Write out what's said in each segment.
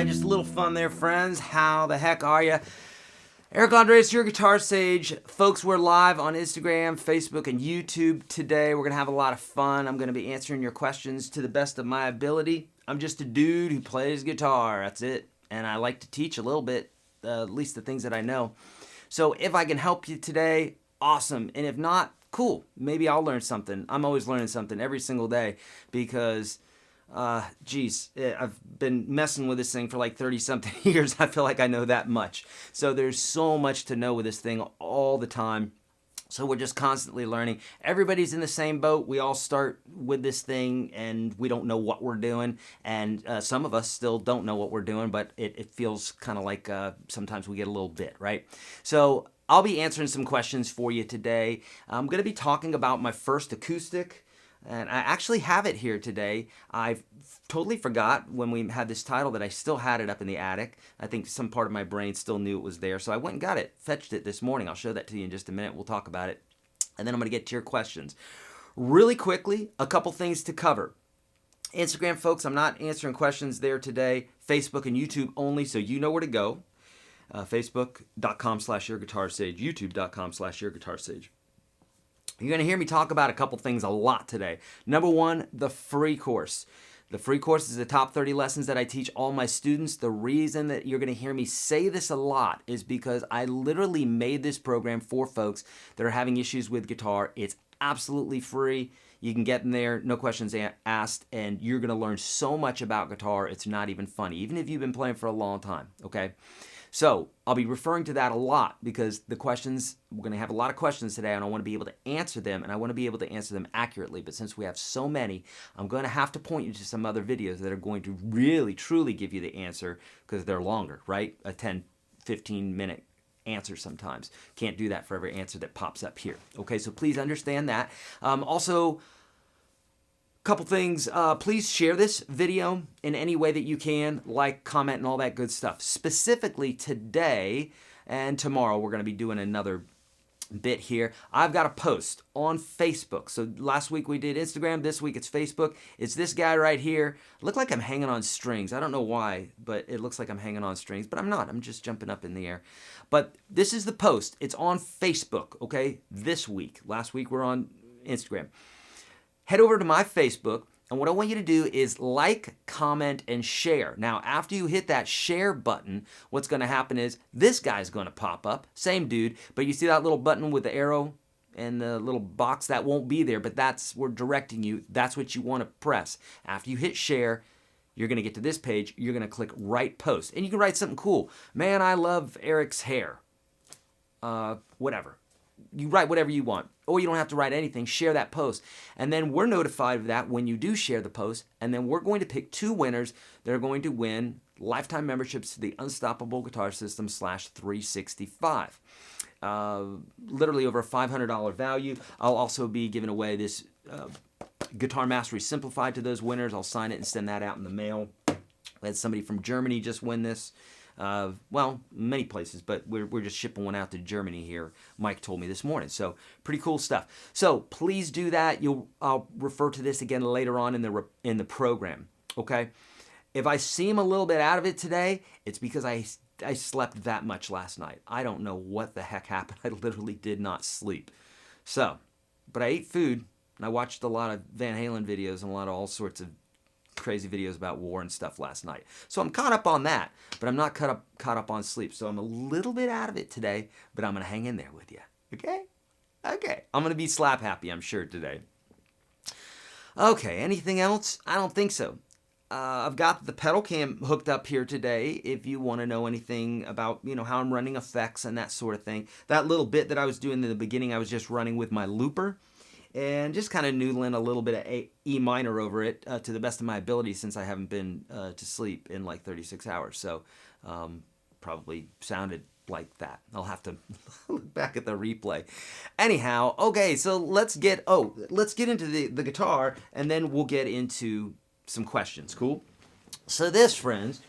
Just a little fun there, friends. How the heck are you? Eric Andres, your Guitar Sage. Folks, we're live on Instagram, Facebook, and YouTube today. We're going to have a lot of fun. I'm going to be answering your questions to the best of my ability. I'm just a dude who plays guitar. That's it. And I like to teach a little bit, at least the things that I know. So if I can help you today, awesome. And if not, cool. Maybe I'll learn something. I'm always learning something every single day because... I've been messing with this thing for like 30-something years. I feel like I know that much. So there's so much to know with this thing all the time. So we're just constantly learning. Everybody's in the same boat. We all start with this thing and we don't know what we're doing. And some of us still don't know what we're doing, but it feels kind of like sometimes we get a little bit, right? So I'll be answering some questions for you today. I'm going to be talking about my first acoustic. And I actually have it here today. I totally forgot when we had this title that I still had it up in the attic. I think some part of my brain still knew it was there. So I went and got it, fetched it this morning. I'll show that to you in just a minute. We'll talk about it. And then I'm going to get to your questions. Really quickly, a couple things to cover. Instagram, folks, I'm not answering questions there today. Facebook and YouTube only, so you know where to go. Facebook.com/YourGuitarSage, YouTube.com/YourGuitarSage. You're going to hear me talk about a couple things a lot today. Number one, the free course. The free course is the top 30 lessons that I teach all my students. The reason that you're going to hear me say this a lot is because I literally made this program for folks that are having issues with guitar. It's absolutely free. You can get in there, no questions asked, and you're going to learn so much about guitar, it's not even funny, even if you've been playing for a long time, okay? So I'll be referring to that a lot because the questions, we're going to have a lot of questions today and I want to be able to answer them and I want to be able to answer them accurately. But since we have so many, I'm going to have to point you to some other videos that are going to really, truly give you the answer because they're longer, right? A 10, 15-minute answer sometimes. Can't do that for every answer that pops up here. Okay, so please understand that. Also, couple things, please share this video in any way that you can, like, comment, and all that good stuff. Specifically today and tomorrow, we're going to be doing another bit here. I've got a post on Facebook. So last week we did Instagram, this week it's Facebook. It's this guy right here. Look like I'm hanging on strings. I don't know why, but it looks like I'm hanging on strings, but I'm not. I'm just jumping up in the air. But this is the post. It's on Facebook, okay, this week. Last week we're on Instagram. Head over to my Facebook, and what I want you to do is like, comment, and share. Now, after you hit that share button, what's going to happen is this guy's going to pop up. Same dude, but you see that little button with the arrow and the little box? That won't be there, but we're directing you. That's what you want to press. After you hit share, you're going to get to this page. You're going to click write post, and you can write something cool. Man, I love Eric's hair. Whatever. You write whatever you want, or you don't have to write anything. Share that post, and then we're notified of that when you do share the post, and then we're going to pick 2 winners that are going to win lifetime memberships to the Unstoppable Guitar System /365. Literally over a $500 value. I'll also be giving away this Guitar Mastery Simplified to those winners. I'll sign it and send that out in the mail. We had somebody from Germany just win this. Well, many places, but we're just shipping one out to Germany here. Mike told me this morning, so pretty cool stuff. So please do that. I'll refer to this again later on in the program. Okay, if I seem a little bit out of it today, it's because I slept that much last night. I don't know what the heck happened. I literally did not sleep. So, but I ate food and I watched a lot of Van Halen videos and a lot of all sorts of crazy videos about war and stuff last night. So I'm caught up on that, but I'm not caught up on sleep. So I'm a little bit out of it today, but I'm going to hang in there with you. Okay? Okay. I'm going to be slap happy, I'm sure, today. Okay, anything else? I don't think so. I've got the pedal cam hooked up here today if you want to know anything about, how I'm running effects and that sort of thing. That little bit that I was doing in the beginning, I was just running with my looper and just kind of noodling a little bit of E minor over it to the best of my ability since I haven't been to sleep in like 36 hours. So probably sounded like that. I'll have to look back at the replay. Anyhow, okay, so let's get into the guitar, and then we'll get into some questions. Cool? So this, friends,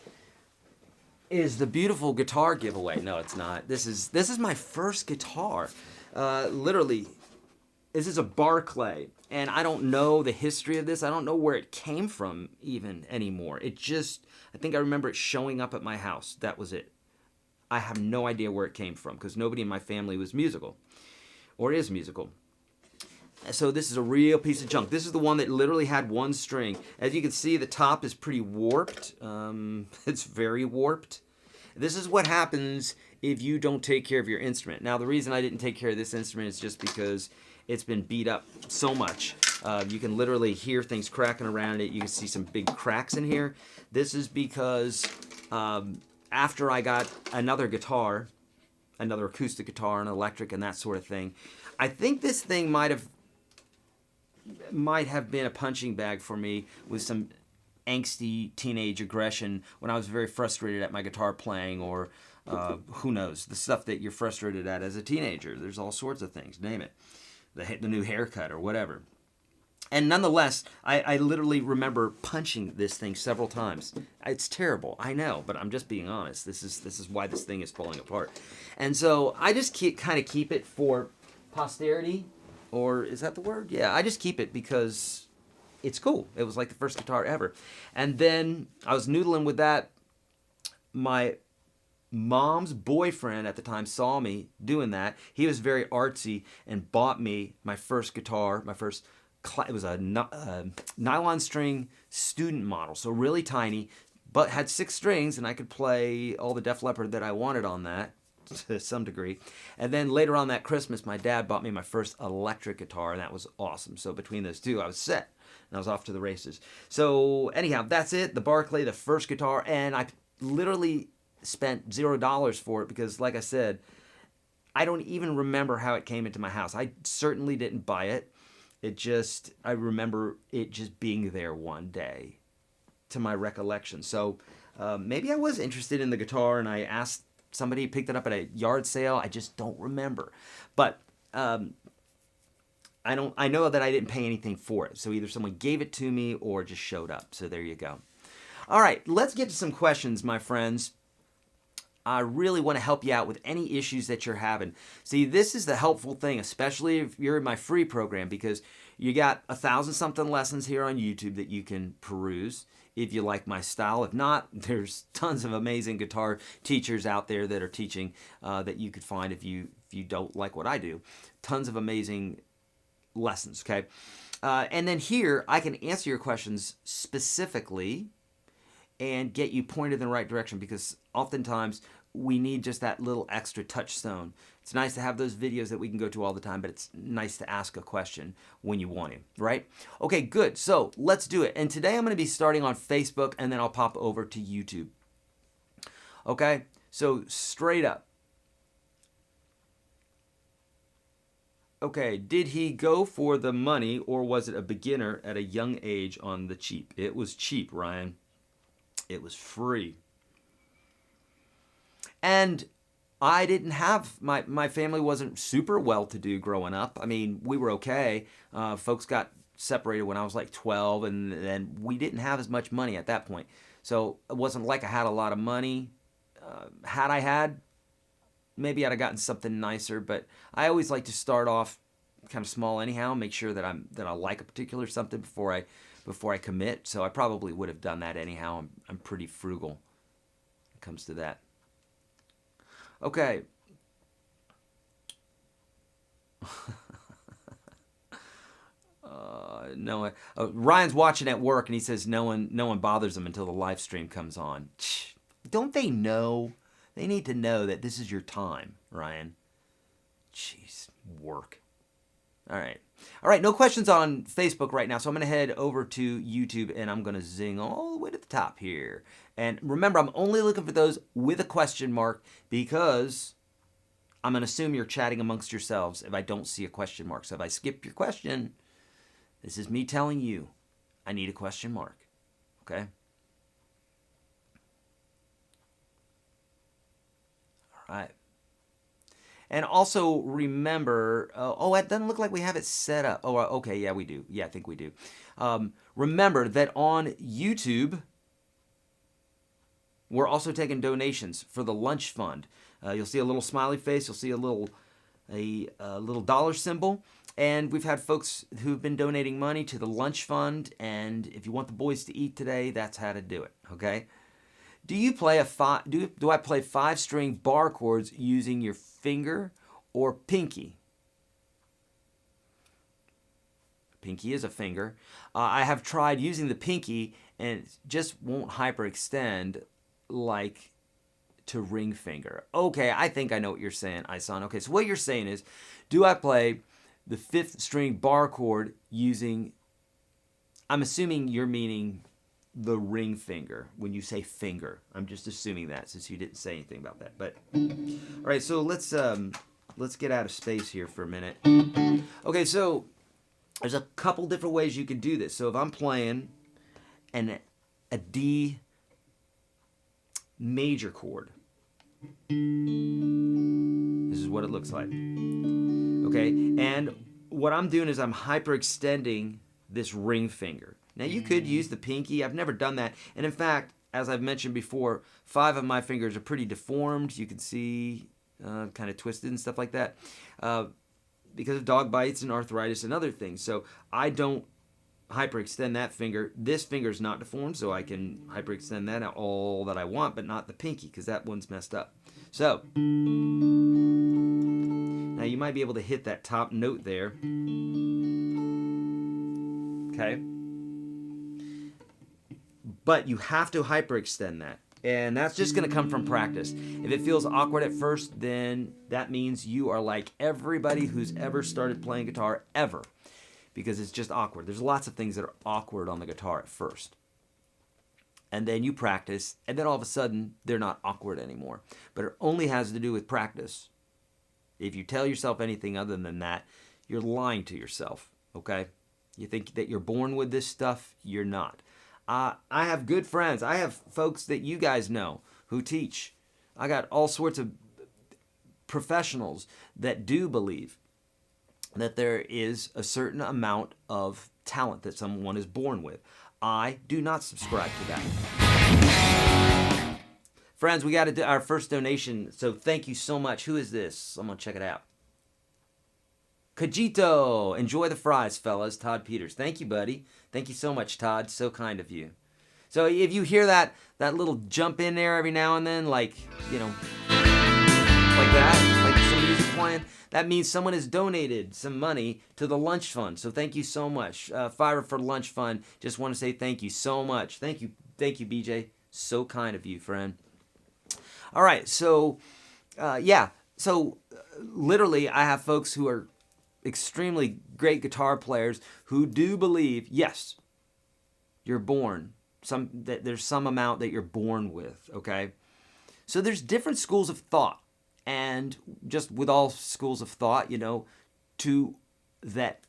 is the beautiful guitar giveaway. No, it's not. This is my first guitar. Literally, this is a Barre, and I don't know the history of this. I don't know where it came from even anymore. I think I remember it showing up at my house. That was it. I have no idea where it came from because nobody in my family was musical or is musical. So this is a real piece of junk. This is the one that literally had one string. As you can see, the top is pretty warped. It's very warped. This is what happens if you don't take care of your instrument. Now, the reason I didn't take care of this instrument is just because it's been beat up so much. You can literally hear things cracking around it. You can see some big cracks in here. This is because after I got another guitar, another acoustic guitar, an electric, and that sort of thing, I think this thing might have been a punching bag for me with some angsty teenage aggression when I was very frustrated at my guitar playing, or who knows, the stuff that you're frustrated at as a teenager. There's all sorts of things, name it. The new haircut or whatever. And nonetheless, I literally remember punching this thing several times. It's terrible, I know, but I'm just being honest. This is why this thing is falling apart. And so I just kind of keep it for posterity, or is that the word? Yeah, I just keep it because it's cool. It was like the first guitar ever. And then I was noodling with that. My mom's boyfriend at the time saw me doing that. He was very artsy and bought me my first guitar, it was a nylon string student model, so really tiny, but had 6 strings, and I could play all the Def Leppard that I wanted on that to some degree. And then later on that Christmas, my dad bought me my first electric guitar, and that was awesome. So between those two, I was set, and I was off to the races. So anyhow, that's it. The Barre, the first guitar, and I literally spent $0 for it because, like I said, I don't even remember how it came into my house. I certainly didn't buy it. I remember it just being there one day, to my recollection. So maybe I was interested in the guitar, and I asked somebody, picked it up at a yard sale. I just don't remember. But I know that I didn't pay anything for it. So either someone gave it to me or just showed up. So there you go. All right, let's get to some questions, my friends. I really want to help you out with any issues that you're having. See, this is the helpful thing, especially if you're in my free program, because you got 1,000-something lessons here on YouTube that you can peruse if you like my style. If not, there's tons of amazing guitar teachers out there that are teaching that you could find if you don't like what I do. Tons of amazing lessons, okay? And then here, I can answer your questions specifically and get you pointed in the right direction, because oftentimes we need just that little extra touchstone. It's nice to have those videos that we can go to all the time, but it's nice to ask a question when you want to, right? Okay, good. So let's do it. And today I'm going to be starting on Facebook, and then I'll pop over to YouTube. Okay, so straight up. Okay, did he go for the money, or was it a beginner at a young age on the cheap? It was cheap, Ryan. It was free. And I didn't have, my family wasn't super well-to-do growing up. I mean, we were okay. Folks got separated when I was like 12, and then we didn't have as much money at that point. So it wasn't like I had a lot of money. Had I had, maybe I'd have gotten something nicer, but I always like to start off kind of small anyhow, make sure that I like a particular something before I commit. So I probably would have done that anyhow. I'm pretty frugal when it comes to that. Okay. Ryan's watching at work, and he says no one bothers him until the live stream comes on. Don't they know? They need to know that this is your time, Ryan. Jeez, work. All right, no questions on Facebook right now, so I'm going to head over to YouTube, and I'm going to zing all the way to the top here. And remember, I'm only looking for those with a question mark, because I'm going to assume you're chatting amongst yourselves if I don't see a question mark. So if I skip your question, this is me telling you I need a question mark, okay? All right. And also remember, oh, it doesn't look like we have it set up. Oh, okay, yeah, we do. Yeah, I think we do. Remember that on YouTube, we're also taking donations for the lunch fund. You'll see a little smiley face. You'll see a little dollar symbol. And we've had folks who've been donating money to the lunch fund. And if you want the boys to eat today, that's how to do it. Okay. Do you play do I play 5-string bar chords using your finger or pinky? Pinky is a finger. I have tried using the pinky and it just won't hyperextend like to ring finger. Okay, I think I know what you're saying, Isan. Okay, so what you're saying is, do I play the 5th string bar chord using, I'm assuming you're meaning the ring finger when you say finger. I'm just assuming that since you didn't say anything about that. But all right, so let's get out of space here for a minute. Okay, so there's a couple different ways you can do this. So if I'm playing a D major chord, this is what it looks like. Okay, and what I'm doing is I'm hyperextending this ring finger. Now you could use the pinky. I've never done that. And in fact, as I've mentioned before, 5 of my fingers are pretty deformed. You can see kind of twisted and stuff like that because of dog bites and arthritis and other things. So I don't hyperextend that finger. This finger is not deformed, so I can hyperextend that all that I want, but not the pinky because that one's messed up. So now you might be able to hit that top note there. Okay. But you have to hyperextend that. And that's just going to come from practice. If it feels awkward at first, then that means you are like everybody who's ever started playing guitar ever. Because it's just awkward. There's lots of things that are awkward on the guitar at first. And then you practice, and then all of a sudden, they're not awkward anymore. But it only has to do with practice. If you tell yourself anything other than that, you're lying to yourself, okay? You think that you're born with this stuff, you're not. I have good friends. I have folks that you guys know who teach. I got all sorts of professionals that do believe that there is a certain amount of talent that someone is born with. I do not subscribe to that. Friends, we got to do our first donation, so thank you so much. Who is this? I'm going to check it out. Kajito, enjoy the fries, fellas. Todd Peters. Thank you, buddy. Thank you so much, Todd. So kind of you. So if you hear that little jump in there every now and then, like, you know, like that, like some music playing, that means someone has donated some money to the lunch fund. So thank you so much. $5 for the lunch fund. Just want to say thank you so much. Thank you, BJ. So kind of you, friend. All right, so yeah. So literally, I have folks who are extremely great guitar players who do believe, yes, you're born. There's some amount that you're born with, okay? So there's different schools of thought. And just with all schools of thought, you know, two that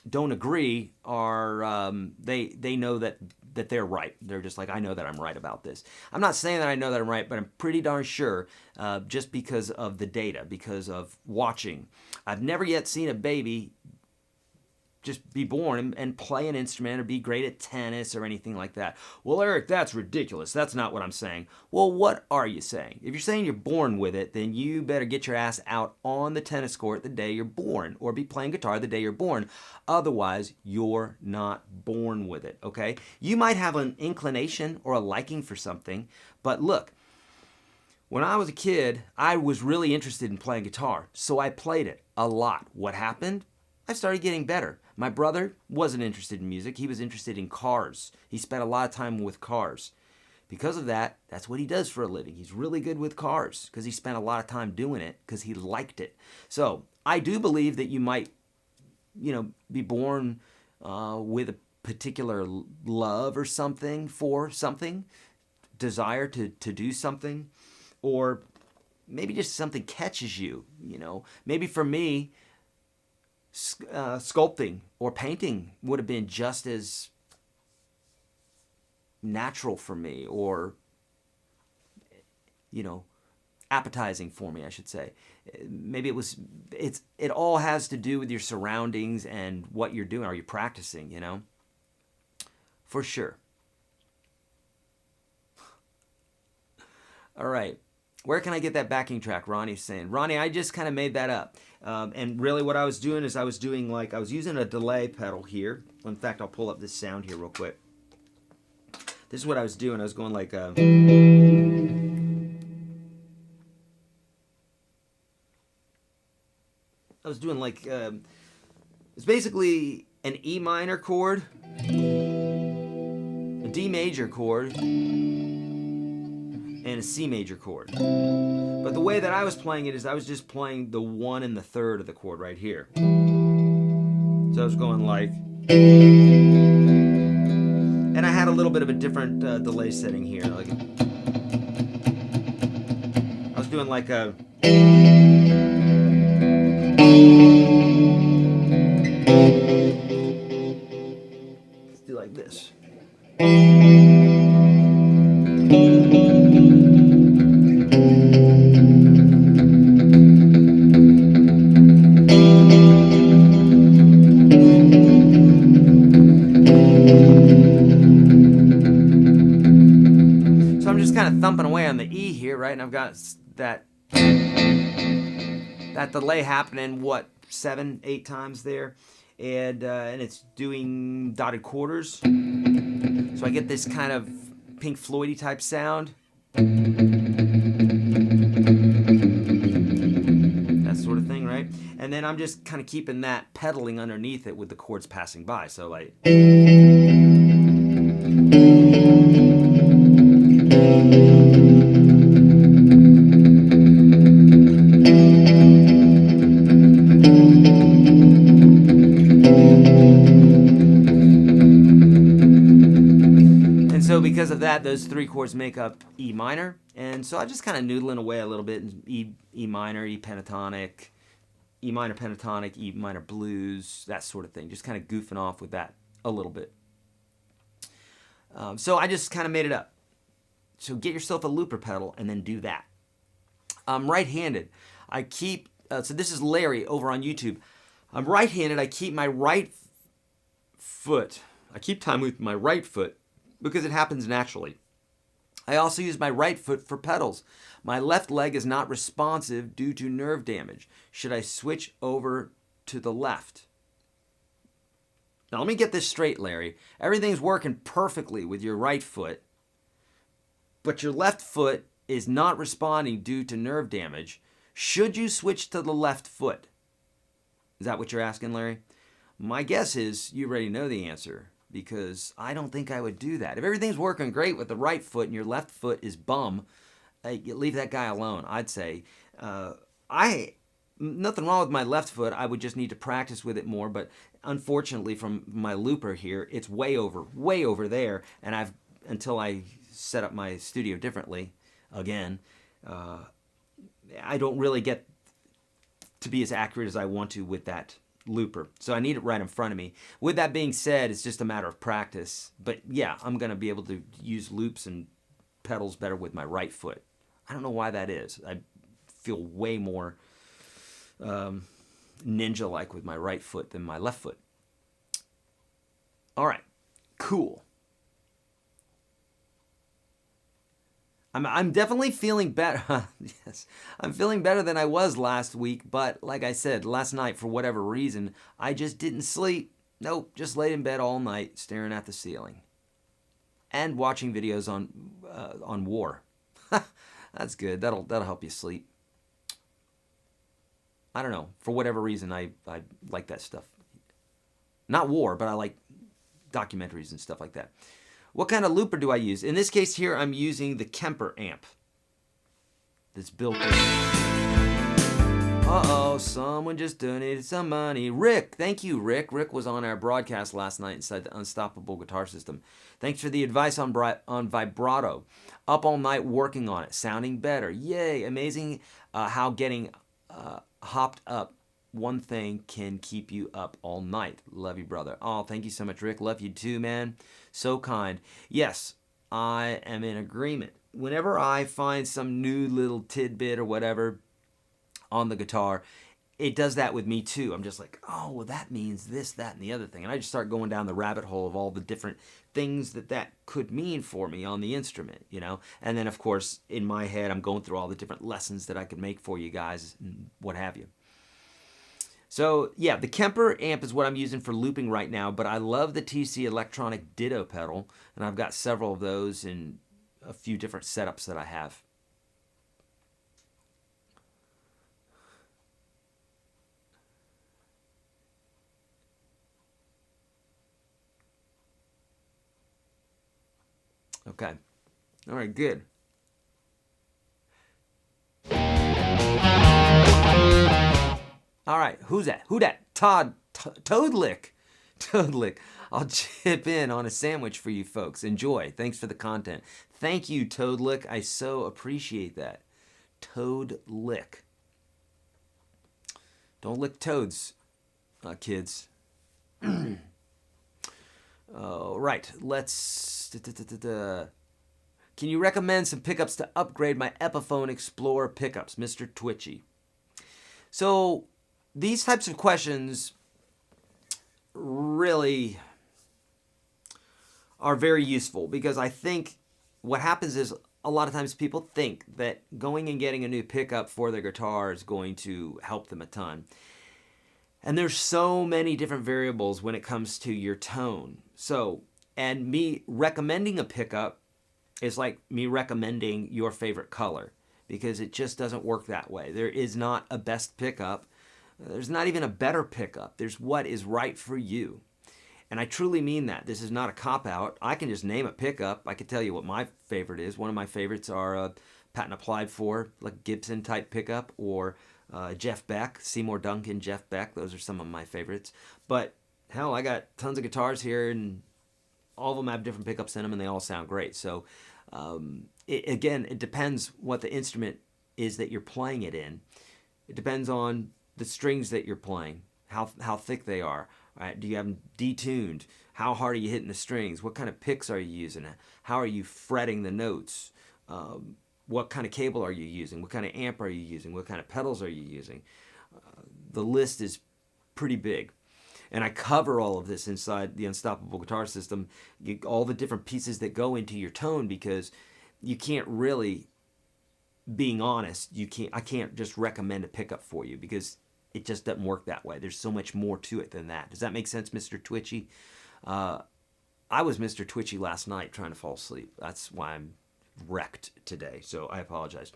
don't agree are, they know that they're right. They're just like, I know that I'm right about this. I'm not saying that I know that I'm right, but I'm pretty darn sure just because of the data, because of watching. I've never yet seen a baby just be born and play an instrument or be great at tennis or anything like that. Well, Eric, that's ridiculous. That's not what I'm saying. Well, what are you saying? If you're saying you're born with it, then you better get your ass out on the tennis court the day you're born, or be playing guitar the day you're born. Otherwise, you're not born with it, okay? You might have an inclination or a liking for something, but look, when I was a kid, I was really interested in playing guitar, so I played it a lot. What happened? I started getting better. My brother wasn't interested in music. He was interested in cars. He spent a lot of time with cars. Because of that, that's what he does for a living. He's really good with cars because he spent a lot of time doing it because he liked it. So I do believe that you might, you know, be born with a particular love or something for something, desire to do something, or maybe just something catches you, you know. Maybe for me, sculpting or painting would have been just as natural for me, or, you know, appetizing for me, I should say. maybe it all has to do with your surroundings and what you're doing. Are you practicing, you know? For sure. All right. Where can I get that backing track? Ronnie's saying. Ronnie, I just kind of made that up. And really what I was doing is I was using a delay pedal here. In fact, I'll pull up this sound here real quick. This is what I was doing. I was going like I was doing like it's basically an E minor chord, a D major chord, and a C major chord. But the way that I was playing it is I was just playing the 1 and the 3rd of the chord right here. So I was going like, and I had a little bit of a different delay setting here. Like I was doing like a, let's do like this. Kind of thumping away on the E here, right? And I've got that delay happening, what, 7, 8 times there, and it's doing dotted quarters. So I get this kind of Pink Floyd-y type sound. That sort of thing, right? And then I'm just kind of keeping that pedaling underneath it with the chords passing by. So like. So because of that, those 3 chords make up E minor, and so I just kind of noodling away a little bit in E minor, E pentatonic, E minor pentatonic, E minor blues, that sort of thing. Just kind of goofing off with that a little bit. So I just kind of made it up. So get yourself a looper pedal and then do that. I'm right-handed. I keep, so this is Larry over on YouTube. I'm right-handed. I keep my right foot. I keep time with my right foot because it happens naturally. I also use my right foot for pedals. My left leg is not responsive due to nerve damage. Should I switch over to the left? Now let me get this straight, Larry. Everything's working perfectly with your right foot, but your left foot is not responding due to nerve damage. Should you switch to the left foot? Is that what you're asking, Larry? My guess is you already know the answer, because I don't think I would do that. If everything's working great with the right foot and your left foot is bum, you leave that guy alone, I'd say. Nothing wrong with my left foot. I would just need to practice with it more, but unfortunately from my looper here, it's way over there, and until I set up my studio differently, again, I don't really get to be as accurate as I want to with that looper. So I need it right in front of me. With that being said, it's just a matter of practice. But yeah, I'm going to be able to use loops and pedals better with my right foot. I don't know why that is. I feel way more ninja-like with my right foot than my left foot. All right, cool. I'm definitely feeling better. Yes, I'm feeling better than I was last week, but like I said, last night, for whatever reason, I just didn't sleep. Nope, just laid in bed all night, staring at the ceiling. And watching videos on war. That's good. That'll help you sleep. I don't know. For whatever reason, I like that stuff. Not war, but I like documentaries and stuff like that. What kind of looper do I use? In this case here, I'm using the Kemper amp that's built in. Uh-oh, someone just donated some money. Rick, thank you, Rick. Rick was on our broadcast last night inside the Unstoppable Guitar System. Thanks for the advice on vibrato. Up all night working on it, sounding better. Yay, amazing how getting hopped up one thing can keep you up all night. Love you, brother. Oh, thank you so much, Rick. Love you too, man. So kind. Yes, I am in agreement. Whenever I find some new little tidbit or whatever, on the guitar, it does that with me too. I'm just like, oh, well, that means this, that, and the other thing. And I just start going down the rabbit hole of all the different things that could mean for me on the instrument, you know? And then, of course, in my head, I'm going through all the different lessons that I could make for you guys and what have you. So, yeah, the Kemper amp is what I'm using for looping right now, but I love the TC Electronic Ditto pedal, and I've got several of those in a few different setups that I have. Okay. All right, good. All right, who's that? Who dat? Toadlick. Toadlick. I'll chip in on a sandwich for you folks. Enjoy. Thanks for the content. Thank you, Toadlick. I so appreciate that. Toadlick. Don't lick toads, kids. All right, let's... Can you recommend some pickups to upgrade my Epiphone Explorer pickups, Mr. Twitchy? So these types of questions really are very useful, because I think what happens is a lot of times people think that going and getting a new pickup for their guitar is going to help them a ton. And there's so many different variables when it comes to your tone. So, and me recommending a pickup is like me recommending your favorite color, because it just doesn't work that way. There is not a best pickup. There's not even a better pickup. There's what is right for you. And I truly mean that. This is not a cop-out. I can just name a pickup. I can tell you what my favorite is. One of my favorites are patent applied for, like Gibson type pickup, or Jeff Beck, Seymour Duncan, Jeff Beck. Those are some of my favorites. But hell, I got tons of guitars here, and all of them have different pickups in them, and they all sound great. So again, it depends what the instrument is that you're playing it in. It depends on the strings that you're playing, how thick they are. Right? Do you have them detuned? How hard are you hitting the strings? What kind of picks are you using? How are you fretting the notes? What kind of cable are you using? What kind of amp are you using? What kind of pedals are you using? The list is pretty big. And I cover all of this inside the Unstoppable Guitar System, all the different pieces that go into your tone, because you can't really, being honest, I can't just recommend a pickup for you, because it just doesn't work that way. There's so much more to it than that. Does that make sense, Mr. Twitchy? I was Mr. Twitchy last night trying to fall asleep. That's why I'm wrecked today, so I apologize.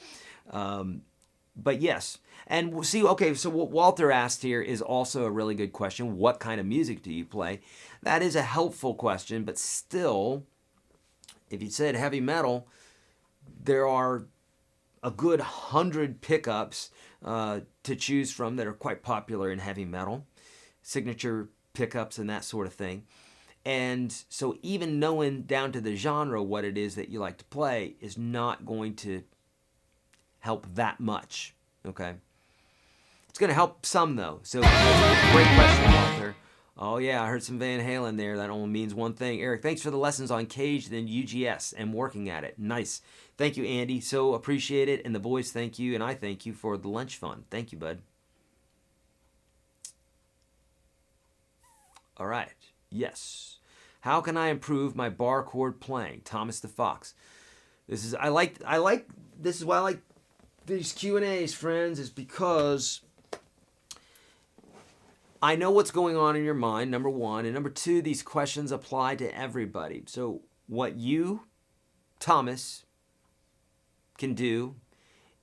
But yes, and we'll see, okay, so what Walter asked here is also a really good question. What kind of music do you play? That is a helpful question, but still, if you said heavy metal, there are a good 100 pickups to choose from that are quite popular in heavy metal, signature pickups and that sort of thing. And so even knowing down to the genre what it is that you like to play is not going to help that much, okay? It's going to help some, though. So great question, Walter. Oh, yeah, I heard some Van Halen there. That only means one thing. Eric, thanks for the lessons on Cage and UGS and working at it. Nice. Thank you, Andy. So appreciate it. And the boys, thank you. And I thank you for the lunch fund. Thank you, bud. All right. Yes. How can I improve my bar chord playing? Thomas the Fox. This is why I like these Q&As, friends, is because I know what's going on in your mind, number one. And number two, these questions apply to everybody. So what you, Thomas, can do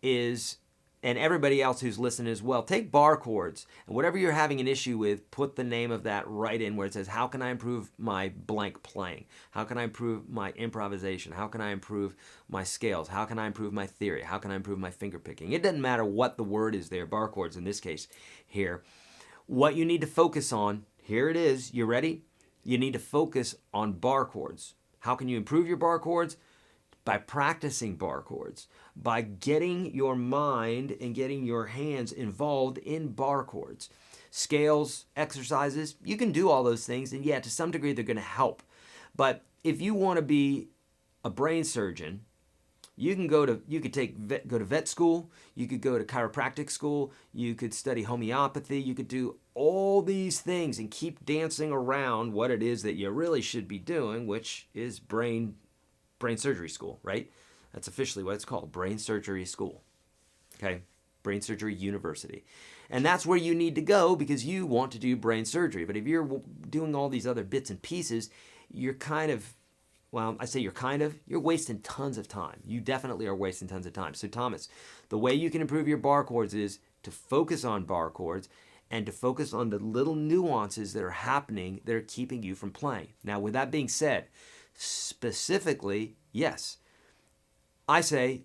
is, and everybody else who's listening as well, take bar chords, and whatever you're having an issue with, put the name of that right in where it says, how can I improve my blank playing? How can I improve my improvisation? How can I improve my scales? How can I improve my theory? How can I improve my finger picking? It doesn't matter what the word is there, bar chords in this case here. What you need to focus on, here it is, you ready? You need to focus on bar chords. How can you improve your bar chords? By practicing bar chords, by getting your mind and getting your hands involved in bar chords. Scales, exercises, you can do all those things, and yeah, to some degree they're going to help. But if you want to be a brain surgeon, You could go to vet school, you could go to chiropractic school, you could study homeopathy, you could do all these things and keep dancing around what it is that you really should be doing, which is brain surgery school, right? That's officially what it's called, brain surgery school. Okay? Brain surgery university. And that's where you need to go because you want to do brain surgery. But if you're doing all these other bits and pieces, you're you're wasting tons of time. You definitely are wasting tons of time. So Thomas, the way you can improve your bar chords is to focus on bar chords and to focus on the little nuances that are happening that are keeping you from playing. Now, with that being said, specifically, yes, I say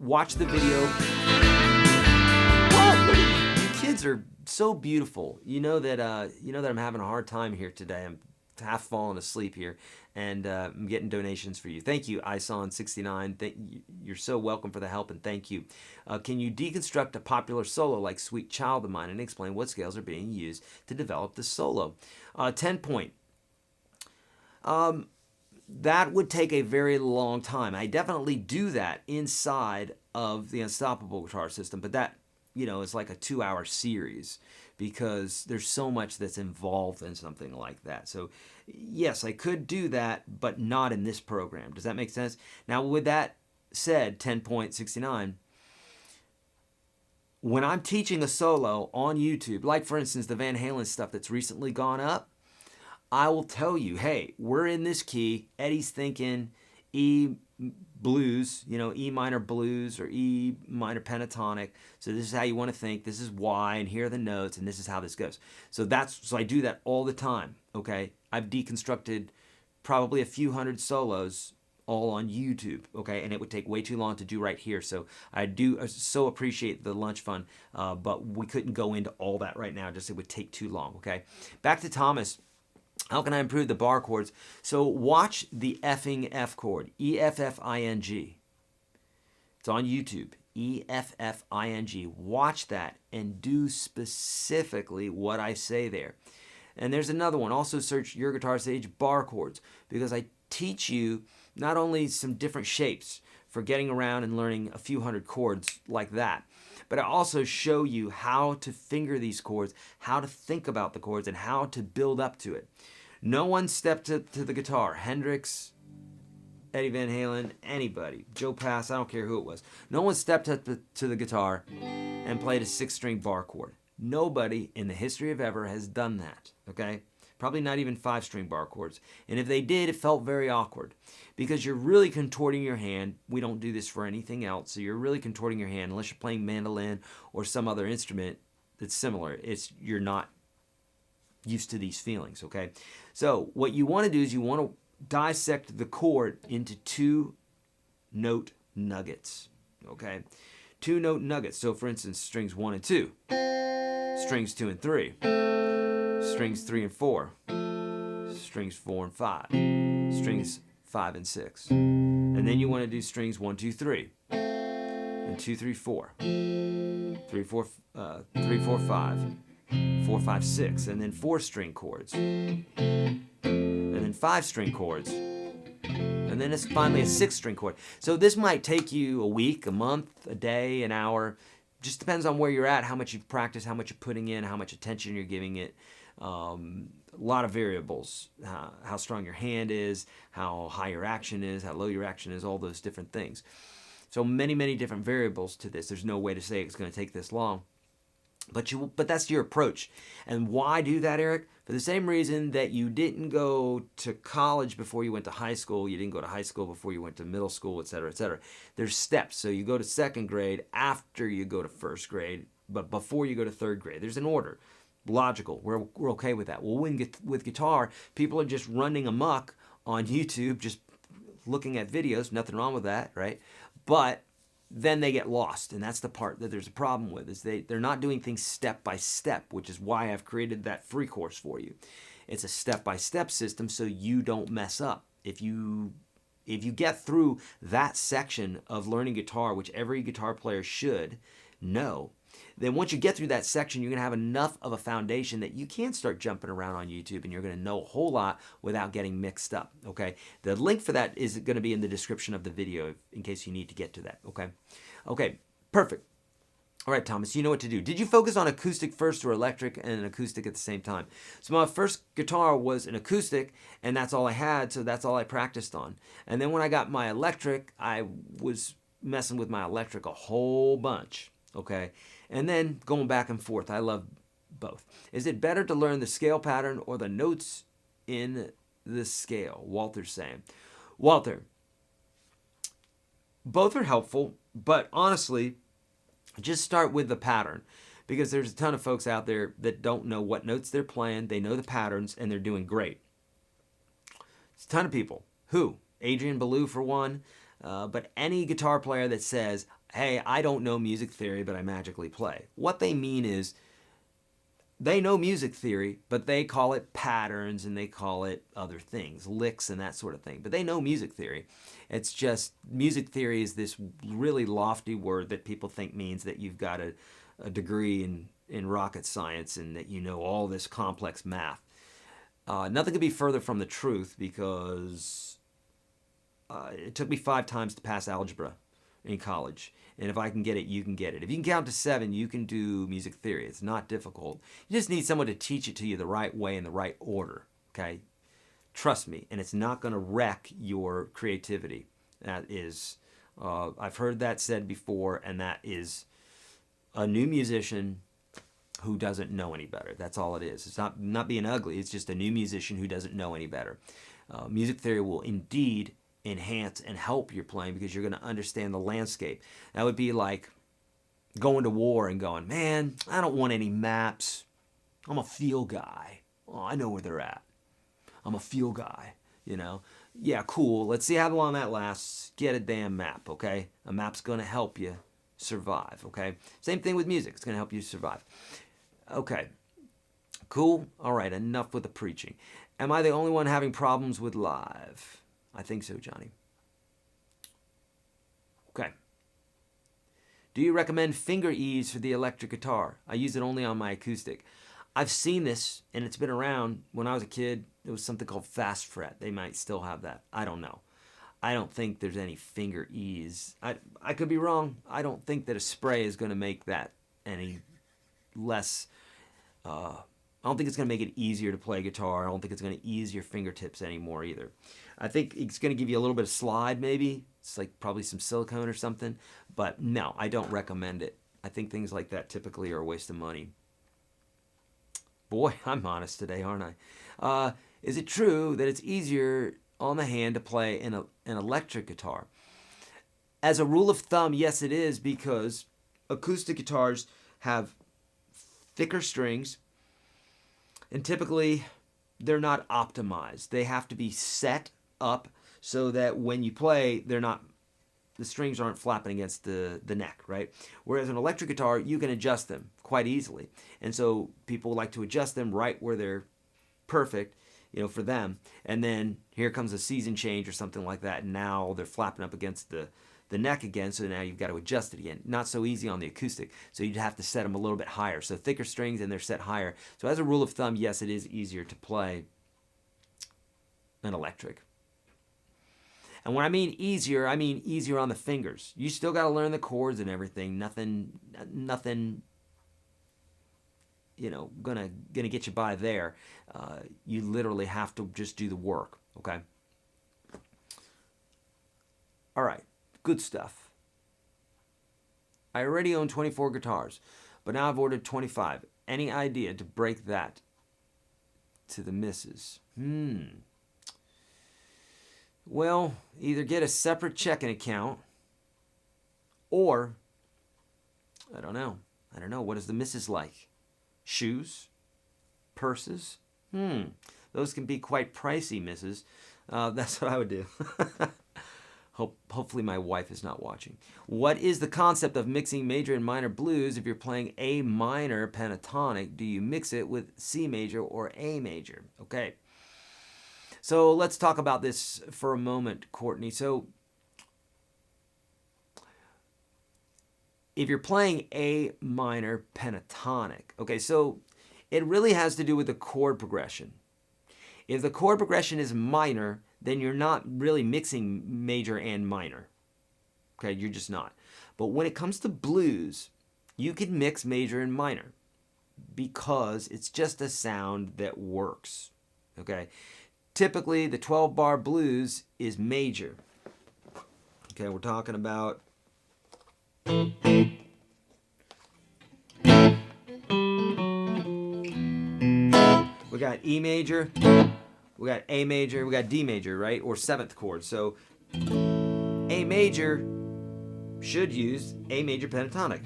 watch the video. Oh, you kids are so beautiful. You know that I'm having a hard time here today. I'm half falling asleep here, and I'm getting donations for you. Thank you, Ison69. You're so welcome for the help, and thank you. Can you deconstruct a popular solo like Sweet Child of Mine and explain what scales are being used to develop the solo? 10 point. That would take a very long time. I definitely do that inside of the Unstoppable Guitar System, but that, is like a 2-hour series because there's so much that's involved in something like that. So yes, I could do that, but not in this program. Does that make sense? Now, with that said, 10.69, when I'm teaching a solo on YouTube, like for instance, the Van Halen stuff that's recently gone up, I will tell you, hey, we're in this key. Eddie's thinking E blues, E minor blues or E minor pentatonic. So this is how you want to think. This is why, and here are the notes, and this is how this goes. So I do that all the time. Okay, I've deconstructed probably a few hundred solos all on YouTube. Okay, and it would take way too long to do right here. So I so appreciate the lunch fund, but we couldn't go into all that right now. Just it would take too long. Okay, back to Thomas. How can I improve the bar chords? So watch the effing F chord, E-F-F-I-N-G. It's on YouTube, E-F-F-I-N-G. Watch that and do specifically what I say there. And there's another one. Also search YourGuitarSage bar chords because I teach you not only some different shapes for getting around and learning a few hundred chords like that, but I also show you how to finger these chords, how to think about the chords, and how to build up to it. No one stepped to the guitar. Hendrix, Eddie Van Halen, anybody. Joe Pass, I don't care who it was. No one stepped up to the guitar and played a 6-string bar chord. Nobody in the history of ever has done that, okay? Probably not even 5-string bar chords. And if they did, it felt very awkward because you're really contorting your hand. We don't do this for anything else. So you're really contorting your hand unless you're playing mandolin or some other instrument that's similar. You're not used to these feelings, okay? So what you want to do is you want to dissect the chord into 2-note nuggets, okay? 2-note nuggets. So for instance, strings 1 and 2, strings 2 and 3, strings 3 and 4, strings 4 and 5, strings 5 and 6. And then you want to do strings 1, 2, 3, and 2, 3, 4, 3, 4, 5, 4, 5, 6, and then 4-string chords, and then 5-string chords, and then it's finally a 6-string chord. So this might take you a week, a month, a day, an hour. Just depends on where you're at, how much you've practiced, how much you're putting in, how much attention you're giving it. A lot of variables, how strong your hand is, how high your action is, how low your action is, all those different things. So many, many different variables to this. There's no way to say it's going to take this long. But that's your approach. And why do that, Eric? For the same reason that you didn't go to college before you went to high school, you didn't go to high school before you went to middle school, etc., etc. There's steps. So you go to 2nd grade after you go to 1st grade, but before you go to 3rd grade. There's an order. Logical. We're okay with that. Well, with guitar, people are just running amok on YouTube, just looking at videos. Nothing wrong with that, right? But then they get lost, and that's the part that there's a problem with, is they're not doing things step by step, which is why I've created that free course for you. It's a step-by-step system so you don't mess up. If you get through that section of learning guitar, which every guitar player should know, Then once you get through that section, you're going to have enough of a foundation that you can start jumping around on YouTube, and you're going to know a whole lot without getting mixed up, okay? The link for that is going to be in the description of the video in case you need to get to that, okay? Okay, perfect. All right, Thomas, you know what to do. Did you focus on acoustic first or electric and an acoustic at the same time? So my first guitar was an acoustic, and that's all I had, so that's all I practiced on. And then when I got my electric, I was messing with my electric a whole bunch, okay? And then going back and forth. I love both. Is it better to learn the scale pattern or the notes in the scale? Walter's saying. Walter, both are helpful, but honestly, just start with the pattern, because there's a ton of folks out there that don't know what notes they're playing. They know the patterns, and they're doing great. It's a ton of people. Who? Adrian Ballou, for one. But any guitar player that says, hey, I don't know music theory, but I magically play. What they mean is they know music theory, but they call it patterns and they call it other things, licks and that sort of thing. But they know music theory. It's just music theory is this really lofty word that people think means that you've got a degree in rocket science and that you know all this complex math. Nothing could be further from the truth, because it took me 5 times to pass algebra in college. And if I can get it, you can get it. If you can count to 7, you can do music theory. It's not difficult. You just need someone to teach it to you the right way in the right order, okay? Trust me, and it's not going to wreck your creativity. That is, I've heard that said before, and that is a new musician who doesn't know any better. That's all it is. It's not being ugly. It's just a new musician who doesn't know any better. Music theory will indeed enhance and help your playing, because you're going to understand the landscape. That would be like going to war and going, man, I don't want any maps. I'm a feel guy. Oh, I know where they're at. I'm a feel guy, you know. Yeah, cool. Let's see how long that lasts. Get a damn map, okay? A map's going to help you survive, okay? Same thing with music. It's going to help you survive. Okay. Cool. All right, enough with the preaching. Am I the only one having problems with live? I think so, Johnny. Okay. Do you recommend finger ease for the electric guitar? I use it only on my acoustic. I've seen this, and it's been around. When I was a kid, there was something called fast fret. They might still have that. I don't know. I don't think there's any finger ease. I could be wrong. I don't think that a spray is going to make that any less. I don't think it's going to make it easier to play guitar. I don't think it's going to ease your fingertips anymore either. I think it's going to give you a little bit of slide, maybe. It's like probably some silicone or something. But no, I don't recommend it. I think things like that typically are a waste of money. Boy, I'm honest today, aren't I? Is it true that it's easier on the hand to play an electric guitar? As a rule of thumb, yes, it is, because acoustic guitars have thicker strings, and typically they're not optimized. They have to be set up so that when you play, the strings aren't flapping against the neck, right? Whereas an electric guitar, you can adjust them quite easily. And so people like to adjust them right where they're perfect, you know, for them. And then here comes a season change or something like that, and now they're flapping up against the neck again, so now you've got to adjust it again. Not so easy on the acoustic, so you'd have to set them a little bit higher. So thicker strings, and they're set higher. So as a rule of thumb, yes, it is easier to play an electric. And when I mean easier on the fingers. You still got to learn the chords and everything. Nothing, you know, gonna get you by there. You literally have to just do the work, okay? All right, good stuff. I already own 24 guitars, but now I've ordered 25. Any idea to break that to the missus? Well, either get a separate checking account, or, I don't know. What is the missus like? Shoes? Purses? Those can be quite pricey, missus. That's what I would do. Hopefully my wife is not watching. What is the concept of mixing major and minor blues? If you're playing A minor pentatonic, do you mix it with C major or A major? Okay. So let's talk about this for a moment, Courtney. So if you're playing A minor pentatonic, okay, so it really has to do with the chord progression. If the chord progression is minor, then you're not really mixing major and minor. Okay, you're just not. But when it comes to blues, you can mix major and minor because it's just a sound that works. Okay, typically the 12-bar blues is major. Okay, we're talking about we got E major, we got A major, we got D major, right? Or 7th chord. So A major should use A major pentatonic.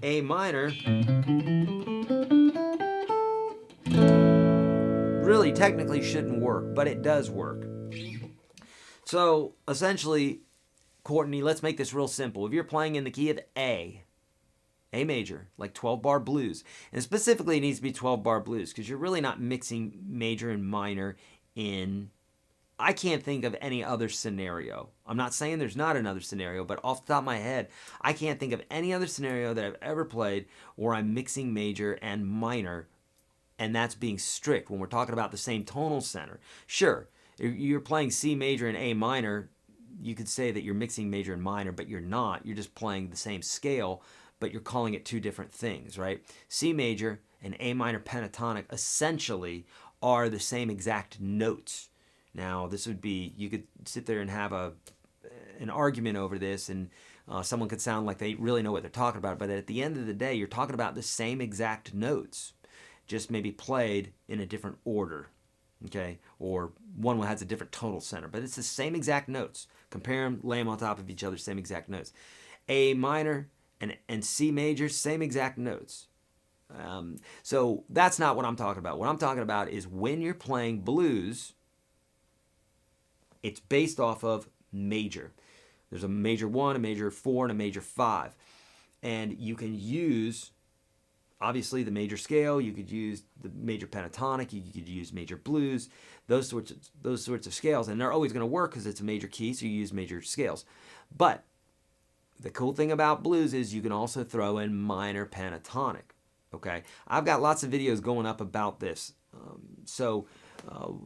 A minor really technically shouldn't work, but it does work. So essentially, Courtney, let's make this real simple. If you're playing in the key of A major, like 12-bar blues, and specifically it needs to be 12-bar blues because you're really not mixing major and minor in, I can't think of any other scenario. I'm not saying there's not another scenario, but off the top of my head, I can't think of any other scenario that I've ever played where I'm mixing major and minor, and that's being strict when we're talking about the same tonal center. Sure, if you're playing C major and A minor, you could say that you're mixing major and minor, but you're not. You're just playing the same scale, but you're calling it two different things, right? C major and A minor pentatonic essentially are the same exact notes. Now, this would be, you could sit there and have an argument over this, and someone could sound like they really know what they're talking about, but at the end of the day, you're talking about the same exact notes, just maybe played in a different order, okay? Or one has a different tonal center, but it's the same exact notes. Compare them, lay them on top of each other, same exact notes. A minor and C major, same exact notes. So that's not what I'm talking about. What I'm talking about is when you're playing blues, it's based off of major. There's a major 1, a major 4, and a major 5. And you can use, obviously, the major scale. You could use the major pentatonic. You could use major blues, those sorts of scales. And they're always going to work because it's a major key, so you use major scales. But the cool thing about blues is you can also throw in minor pentatonic. Okay? I've got lots of videos going up about this. So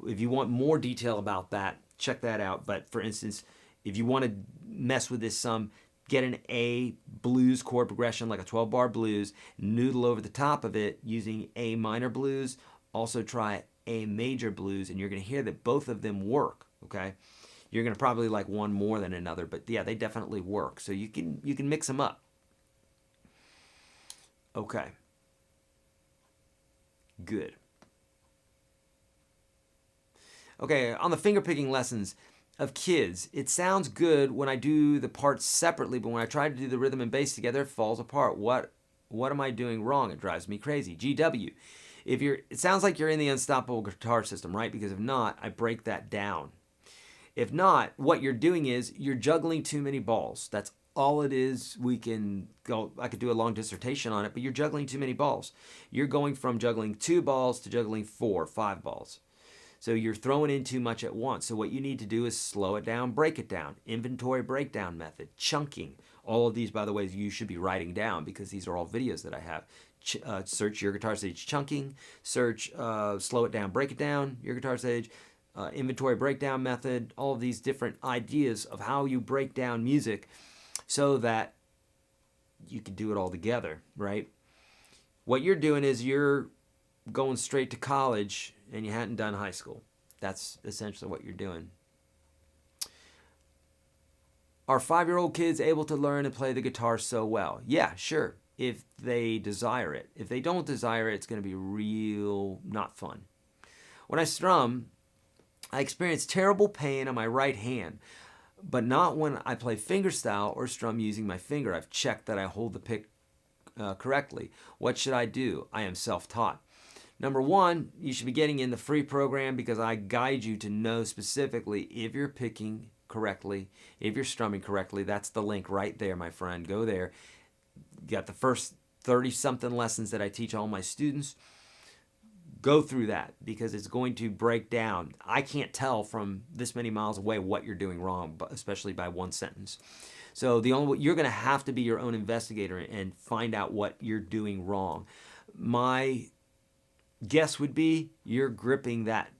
if you want more detail about that, check that out. But for instance, if you want to mess with this some, get an A blues chord progression like a 12-bar blues, noodle over the top of it using A minor blues. Also try A major blues, and you're going to hear that both of them work, okay? You're going to probably like one more than another, but yeah, they definitely work. So you can mix them up. Okay. Good. Okay, on the fingerpicking lessons of kids, it sounds good when I do the parts separately, but when I try to do the rhythm and bass together, it falls apart. What am I doing wrong? It drives me crazy. GW. It sounds like you're in the unstoppable guitar system, right? Because if not, I break that down. If not, what you're doing is you're juggling too many balls. That's all it is. I could do a long dissertation on it, but you're juggling too many balls. You're going from juggling 2 balls to juggling 4, 5 balls. So you're throwing in too much at once. So what you need to do is slow it down, break it down. Inventory breakdown method, chunking. All of these, by the way, you should be writing down because these are all videos that I have. Search YourGuitarSage chunking. Search slow it down, break it down, YourGuitarSage. Inventory breakdown method. All of these different ideas of how you break down music so that you can do it all together, right? What you're doing is you're going straight to college and you hadn't done high school. That's essentially what you're doing. Are 5-year-old kids able to learn and play the guitar so well? Yeah, sure, if they desire it. If they don't desire it, it's going to be real not fun. When I strum, I experience terrible pain on my right hand, but not when I play fingerstyle or strum using my finger. I've checked that I hold the pick correctly. What should I do? I am self-taught. Number one, you should be getting in the free program because I guide you to know specifically if you're picking correctly, if you're strumming correctly. That's the link right there, my friend. Go there. You got the first 30-something lessons that I teach all my students. go through that because it's going to break down. I can't tell from this many miles away what you're doing wrong, especially by one sentence. So you're going to have to be your own investigator and find out what you're doing wrong. My guess would be you're gripping that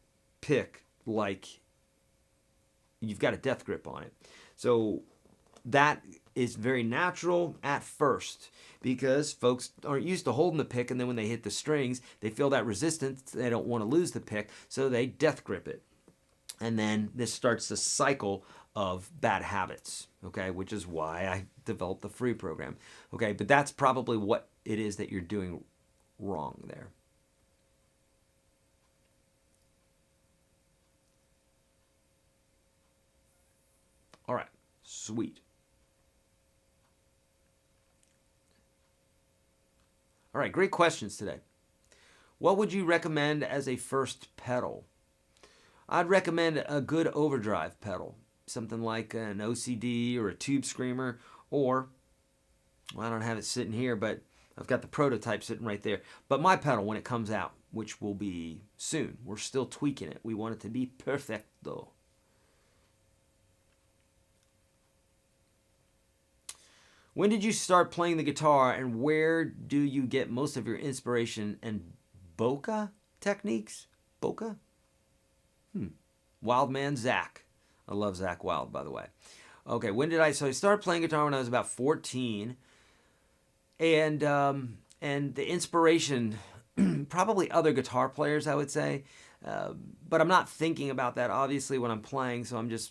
pick like you've got a death grip on it. So that is very natural at first because folks aren't used to holding the pick, and then when they hit the strings, they feel that resistance. They don't want to lose the pick, so they death grip it. And then this starts the cycle of bad habits, okay, which is why I developed the free program, okay? But that's probably what it is that you're doing wrong there. All right, sweet. All right, great questions today. What would you recommend as a first pedal? I'd recommend a good overdrive pedal, something like an OCD or a Tube Screamer, or, well, I don't have it sitting here, but I've got the prototype sitting right there. But my pedal, when it comes out, which will be soon, we're still tweaking it. We want it to be perfect, though. When did you start playing the guitar, and where do you get most of your inspiration and bokeh techniques? Bokeh? Wildman Zach. I love Zach Wild, by the way. Okay, so I started playing guitar when I was about 14. And the inspiration, probably other guitar players, I would say. But I'm not thinking about that, obviously, when I'm playing. So I'm just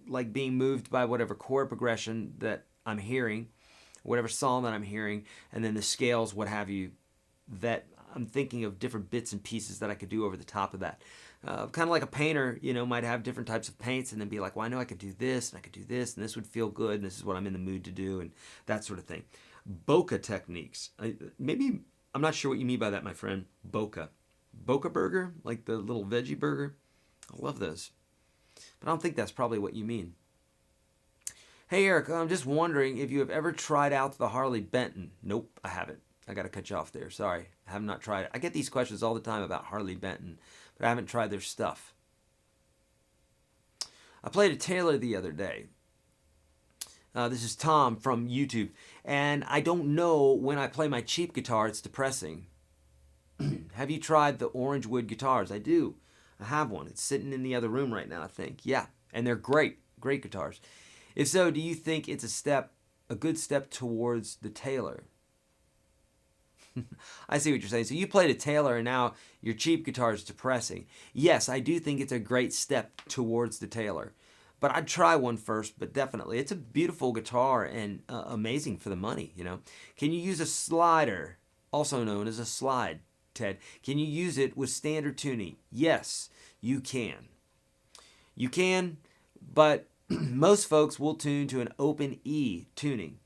like being moved by whatever chord progression that I'm hearing, whatever song that I'm hearing, and then the scales, what have you, that I'm thinking of different bits and pieces that I could do over the top of that. Kind of like a painter, might have different types of paints and then be like, well, I know I could do this and I could do this and this would feel good and this is what I'm in the mood to do and that sort of thing. Bokeh techniques. Maybe, I'm not sure what you mean by that, my friend. Bokeh. Bokeh burger? Like the little veggie burger? I love those. But I don't think that's probably what you mean. Hey, Eric, I'm just wondering if you have ever tried out the Harley Benton. Nope, I haven't. I got to cut you off there. Sorry, I have not tried it. I get these questions all the time about Harley Benton, but I haven't tried their stuff. I played a Taylor the other day. This is Tom from YouTube, and I don't know when I play my cheap guitar, it's depressing. Have you tried the orange wood guitars? I do. I have one. It's sitting in the other room right now, I think. Yeah, and they're great guitars. If so, do you think it's a good step towards the Taylor? I see what you're saying. So you played a Taylor and now your cheap guitar is depressing. Yes, I do think it's a great step towards the Taylor. But I'd try one first, but definitely. It's a beautiful guitar and amazing for the money, Can you use a slider, also known as a slide, Ted? Can you use it with standard tuning? Yes, you can. You can, but most folks will tune to an open E tuning.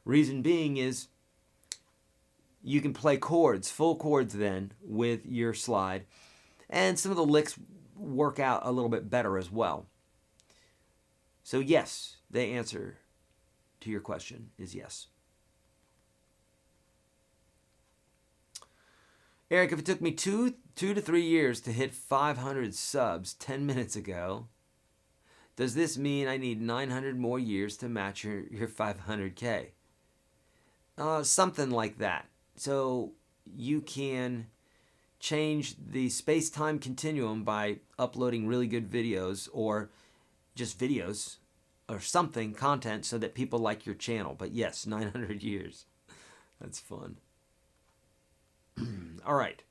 Reason being is you can play chords, full chords then, with your slide. And some of the licks work out a little bit better as well. So yes, the answer to your question is yes. Eric, if it took me two to 3 years to hit 500 subs 10 minutes ago, does this mean I need 900 more years to match your 500K? Something like that. So you can change the space-time continuum by uploading really good videos or just videos or something, content, so that people like your channel. But yes, 900 years. That's fun. All right.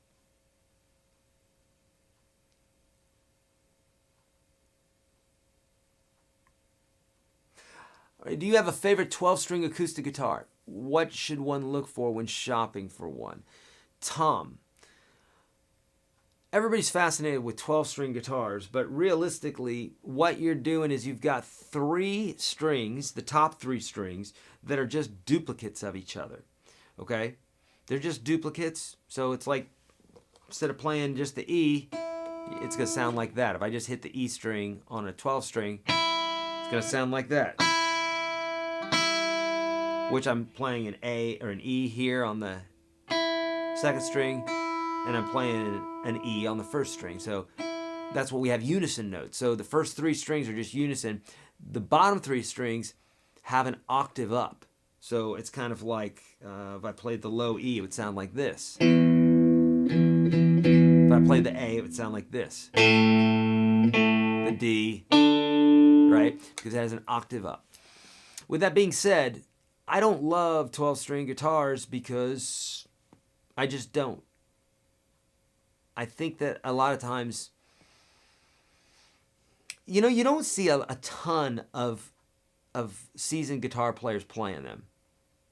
Do you have a favorite 12-string acoustic guitar? What should one look for when shopping for one? Tom, everybody's fascinated with 12-string guitars, but realistically, what you're doing is you've got 3 strings, the top 3 strings, that are just duplicates of each other, okay? They're just duplicates, so it's like, instead of playing just the E, it's going to sound like that. If I just hit the E string on a 12-string, it's going to sound like that. Which I'm playing an A or an E here on the 2nd string, and I'm playing an E on the first string. So that's what we have, unison notes. So the first 3 strings are just unison. The bottom 3 strings have an octave up. So it's kind of like if I played the low E, it would sound like this. If I played the A, it would sound like this. The D, right? Because it has an octave up. With that being said, I don't love 12-string guitars because I just don't. I think that a lot of times, you know, you don't see a ton of seasoned guitar players playing them.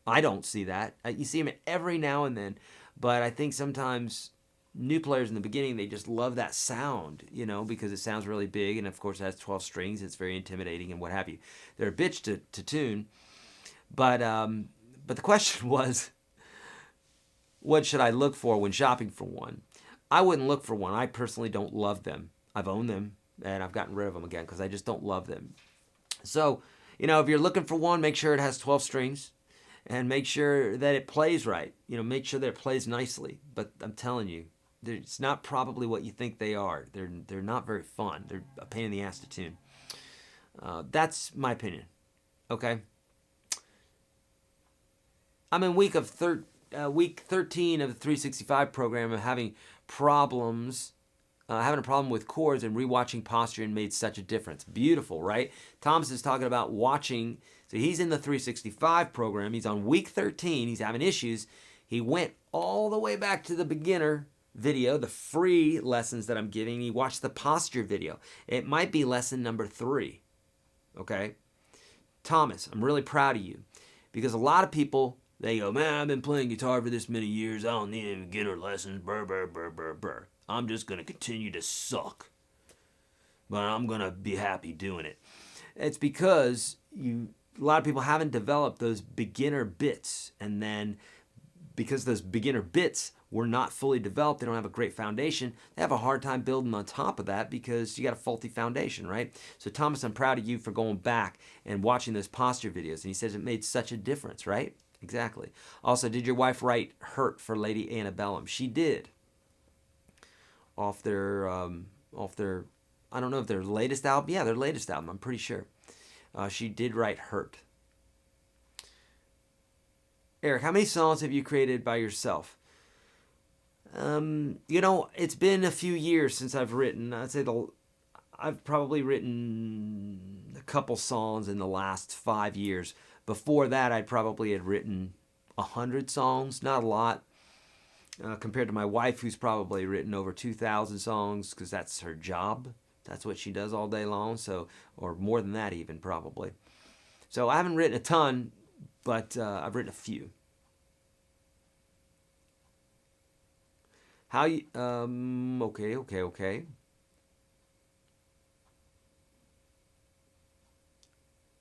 I don't see that. You see them every now and then, but I think sometimes new players in the beginning, they just love that sound, you know, because it sounds really big, and of course it has 12 strings. It's very intimidating and what have you. They're a bitch to tune, but the question was, what should I look for when shopping for one? I wouldn't look for one. I personally don't love them. I've owned them, and I've gotten rid of them again because I just don't love them. So, you know, if you're looking for one, make sure it has 12 strings. And make sure that it plays right. You know, make sure that it plays nicely. But I'm telling you, it's not probably what you think they are. They're not very fun. They're a pain in the ass to tune. That's my opinion. Okay. I'm in week 13 of the 365 program of having problems. Having a problem with chords and rewatching posture and made such a difference. Beautiful, right? Thomas is talking about watching. So he's in the 365 program. He's on week 13. He's having issues. He went all the way back to the beginner video, the free lessons that I'm giving. He watched the posture video. It might be lesson number 3. Okay? Thomas, I'm really proud of you. Because a lot of people, they go, man, I've been playing guitar for this many years. I don't need any beginner lessons. Brr, brr, brr, brr, brr. I'm just going to continue to suck. But I'm going to be happy doing it. It's because a lot of people haven't developed those beginner bits. And then because those beginner bits were not fully developed, they don't have a great foundation. They have a hard time building on top of that because you got a faulty foundation, right? So Thomas, I'm proud of you for going back and watching those posture videos. And he says it made such a difference, right? Exactly. Also, did your wife write Hurt for Lady Antebellum? She did. Off their, I don't know if their latest album. Yeah, their latest album, I'm pretty sure. She did write Hurt. Eric, how many songs have you created by yourself? You know, it's been a few years since I've written. I'd say I've probably written a couple songs in the last 5 years. Before that, I probably had written 100 songs, not a lot. Compared to my wife, who's probably written over 2,000 songs, because that's her job. That's what she does all day long, so, or more than that even, probably. So I haven't written a ton, but I've written a few. How you, okay.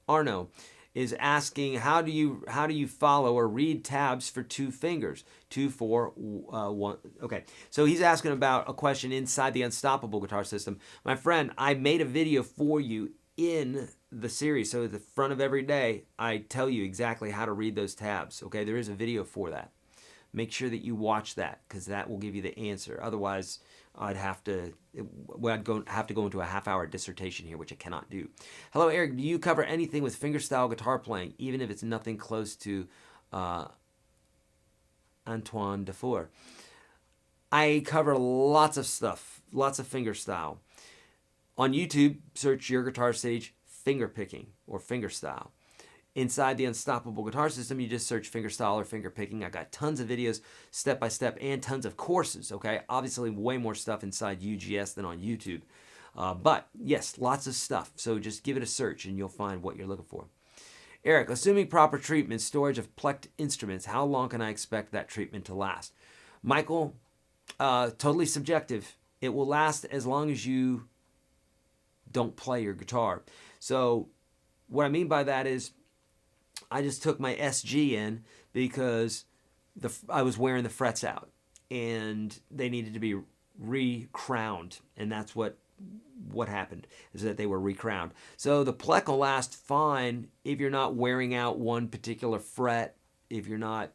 Arno is asking, how do you follow or read tabs for 2 fingers? 2, 4, 1. Okay, so he's asking about a question inside the Unstoppable guitar system. My friend, I made a video for you in the series. So at the front of every day, I tell you exactly how to read those tabs. Okay, there is a video for that. Make sure that you watch that because that will give you the answer. Otherwise, I'd have to go into a half-hour dissertation here, which I cannot do. Hello, Eric. Do you cover anything with fingerstyle guitar playing, even if it's nothing close to Antoine Dufour? I cover lots of stuff, lots of fingerstyle. On YouTube, search YourGuitarSage fingerpicking or fingerstyle. Inside the Unstoppable Guitar System, you just search fingerstyle or fingerpicking. I got tons of videos, step-by-step, and tons of courses, okay? Obviously, way more stuff inside UGS than on YouTube. But, yes, lots of stuff. So just give it a search, and you'll find what you're looking for. Eric, assuming proper treatment, storage of plucked instruments, how long can I expect that treatment to last? Michael, totally subjective. It will last as long as you don't play your guitar. So what I mean by that is I just took my SG in because I was wearing the frets out and they needed to be re-crowned, and that's what happened, is that they were re-crowned. So the pluck will last fine if you're not wearing out one particular fret, if you're not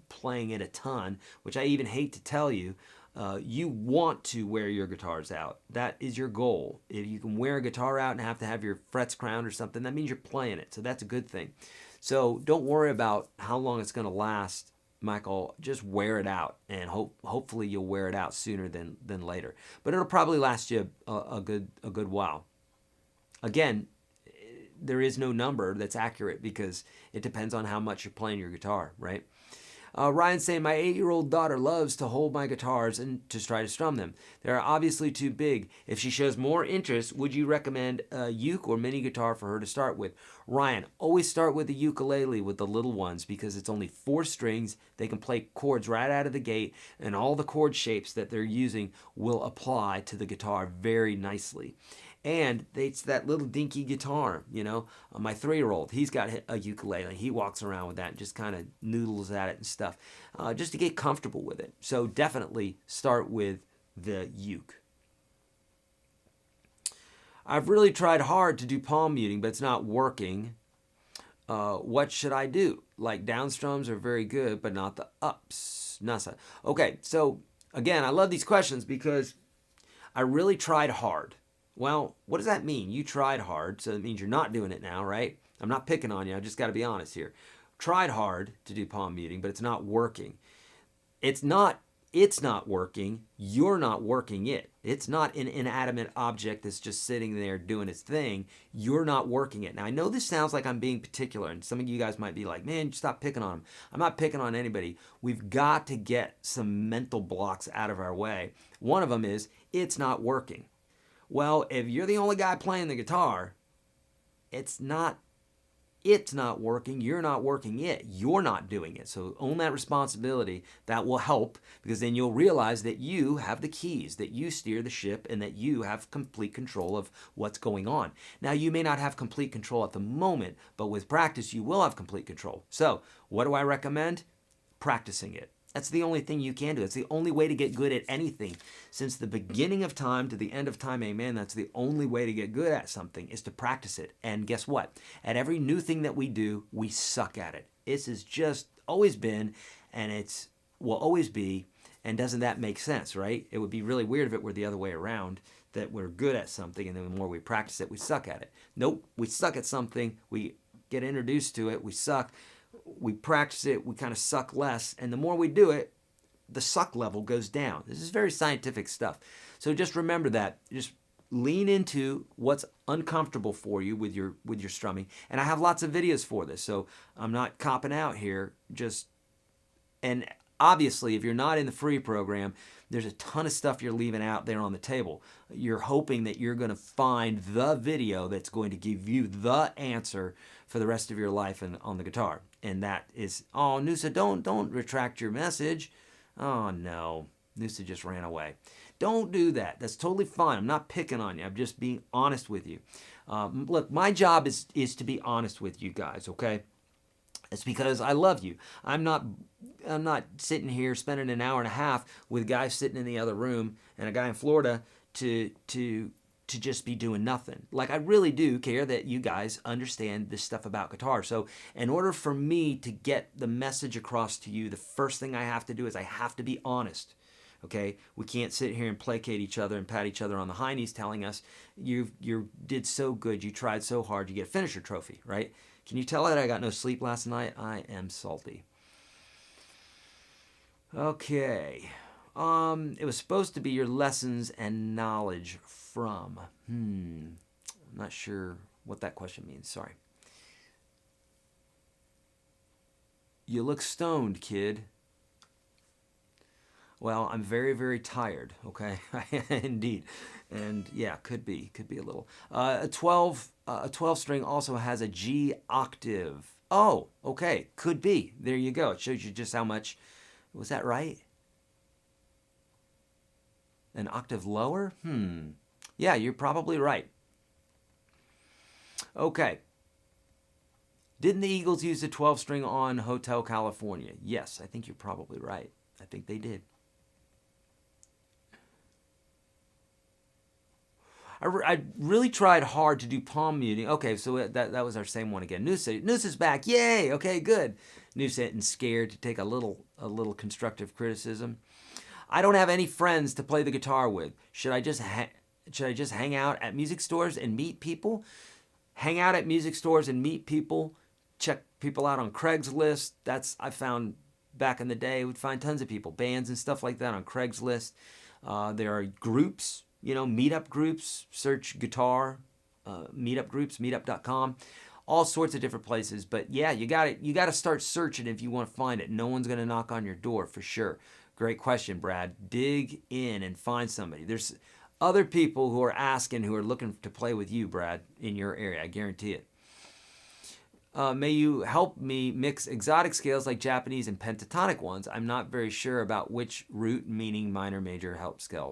playing it a ton, which I even hate to tell you. You want to wear your guitars out. That is your goal. If you can wear a guitar out and have to have your frets crowned or something, that means you're playing it. So that's a good thing. So don't worry about how long it's going to last, Michael. Just wear it out, and hopefully you'll wear it out sooner than later. But it'll probably last you a good while. Again, there is no number that's accurate because it depends on how much you're playing your guitar, right? Ryan's saying, my 8-year-old daughter loves to hold my guitars and to try to strum them. They're obviously too big. If she shows more interest, would you recommend a uke or mini guitar for her to start with? Ryan, always start with the ukulele with the little ones because it's only 4 strings. They can play chords right out of the gate, and all the chord shapes that they're using will apply to the guitar very nicely. And it's that little dinky guitar, you know. My 3-year-old, he's got a ukulele. He walks around with that and just kind of noodles at it and stuff, just to get comfortable with it. So definitely start with the uke. I've really tried hard to do palm muting, but it's not working. What should I do? Like down strums are very good, but not the ups. Nasa. Okay, so again, I love these questions because I really tried hard. Well, what does that mean? You tried hard, so it means you're not doing it now, right? I'm not picking on you. I just got to be honest here. Tried hard to do palm muting, but it's not working. It's not working. You're not working it. It's not an inanimate object that's just sitting there doing its thing. You're not working it. Now, I know this sounds like I'm being particular, and some of you guys might be like, man, stop picking on them. I'm not picking on anybody. We've got to get some mental blocks out of our way. One of them is, it's not working. Well, if you're the only guy playing the guitar, it's not working. You're not working it. You're not doing it. So own that responsibility. That will help because then you'll realize that you have the keys, that you steer the ship, and that you have complete control of what's going on. Now, you may not have complete control at the moment, but with practice, you will have complete control. So what do I recommend? Practicing it. That's the only thing you can do. It's the only way to get good at anything. Since the beginning of time to the end of time, amen, that's the only way to get good at something is to practice it. And guess what? At every new thing that we do, we suck at it. This has just always been, and it will always be. And doesn't that make sense, right? It would be really weird if it were the other way around, that we're good at something, and then the more we practice it, we suck at it. Nope, we suck at something, we get introduced to it, we suck. We practice it, we kind of suck less, and the more we do it, the suck level goes down. This is very scientific stuff. So just remember that. Just lean into what's uncomfortable for you with your strumming. And I have lots of videos for this, so I'm not copping out here. And obviously, if you're not in the free program, there's a ton of stuff you're leaving out there on the table. You're hoping that you're going to find the video that's going to give you the answer for the rest of your life and on the guitar. And that is, oh, Noosa, don't retract your message. Oh, no. Noosa just ran away. Don't do that. That's totally fine. I'm not picking on you. I'm just being honest with you. Look, my job is to be honest with you guys, okay? It's because I love you. I'm not sitting here spending an hour and a half with guys sitting in the other room and a guy in Florida to just be doing nothing. Like, I really do care that you guys understand this stuff about guitar. So in order for me to get the message across to you, the first thing I have to do is I have to be honest. Okay, we can't sit here and placate each other and pat each other on the high knees telling us you did so good, you tried so hard, you get a finisher trophy, right? Can you tell that I got no sleep last night? I am salty. Okay. It was supposed to be your lessons and knowledge from. I'm not sure what that question means. Sorry. You look stoned, kid. Well, I'm very, very tired, okay? Indeed. And yeah, could be a little. A 12 string also has a G octave. Oh, okay, could be. There you go. It shows you just how much. Was that right? An octave lower? Yeah, you're probably right. Okay. Didn't the Eagles use the 12 string on Hotel California? Yes, I think you're probably right. I think they did. I really tried hard to do palm muting. Okay, so that was our same one again. Noosa's back. Yay! Okay, good. Noosa and scared to take a little constructive criticism. I don't have any friends to play the guitar with. Should I just hang out at music stores and meet people? Hang out at music stores and meet people. Check people out on Craigslist. I found back in the day, we'd find tons of people, bands and stuff like that on Craigslist. There are groups, meetup groups. Search guitar, meetup groups, meetup.com. All sorts of different places. But yeah, you got to start searching if you want to find it. No one's going to knock on your door for sure. Great question, Brad. Dig in and find somebody. There's other people who are asking, who are looking to play with you, Brad, in your area. I guarantee it. May you help me mix exotic scales like Japanese and pentatonic ones. I'm not very sure about which root, meaning minor, major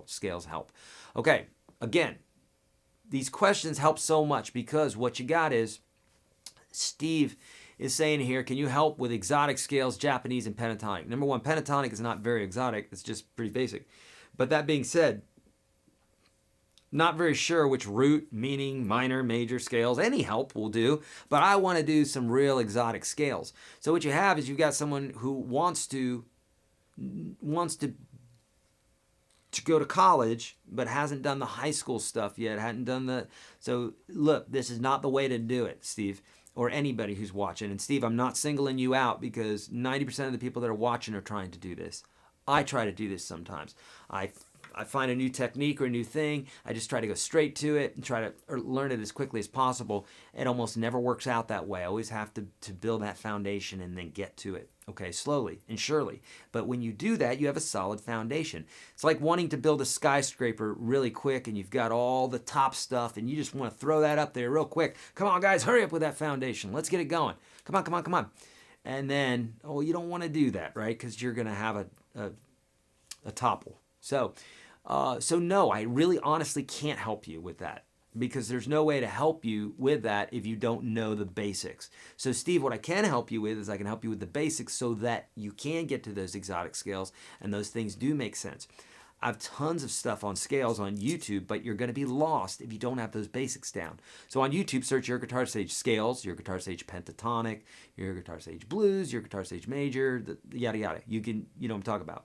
scales help. Okay, again, these questions help so much because what you got is, Steve is saying here, can you help with exotic scales, Japanese and pentatonic? Number one, pentatonic is not very exotic. It's just pretty basic. But that being said, not very sure which root, meaning, minor, major scales. Any help will do, but I want to do some real exotic scales. So what you have is you've got someone who wants to go to college, but hasn't done the high school stuff yet, so look, this is not the way to do it, Steve, or anybody who's watching. And Steve, I'm not singling you out because 90% of the people that are watching are trying to do this. I try to do this sometimes. I find a new technique or a new thing. I just try to go straight to it and try to learn it as quickly as possible. It almost never works out that way. I always have to build that foundation and then get to it, okay, slowly and surely. But when you do that, you have a solid foundation. It's like wanting to build a skyscraper really quick and you've got all the top stuff and you just want to throw that up there real quick. Come on, guys, hurry up with that foundation. Let's get it going. Come on, come on, come on. And then, you don't want to do that, right? Because you're going to have a topple. So no, I really honestly can't help you with that because there's no way to help you with that if you don't know the basics. So Steve, what I can help you with is I can help you with the basics so that you can get to those exotic scales and those things do make sense. I have tons of stuff on scales on YouTube, but you're going to be lost if you don't have those basics down. So on YouTube, search Your GuitarSage Scales, Your GuitarSage Pentatonic, Your GuitarSage Blues, Your GuitarSage Major, yada yada. You know what I'm talking about.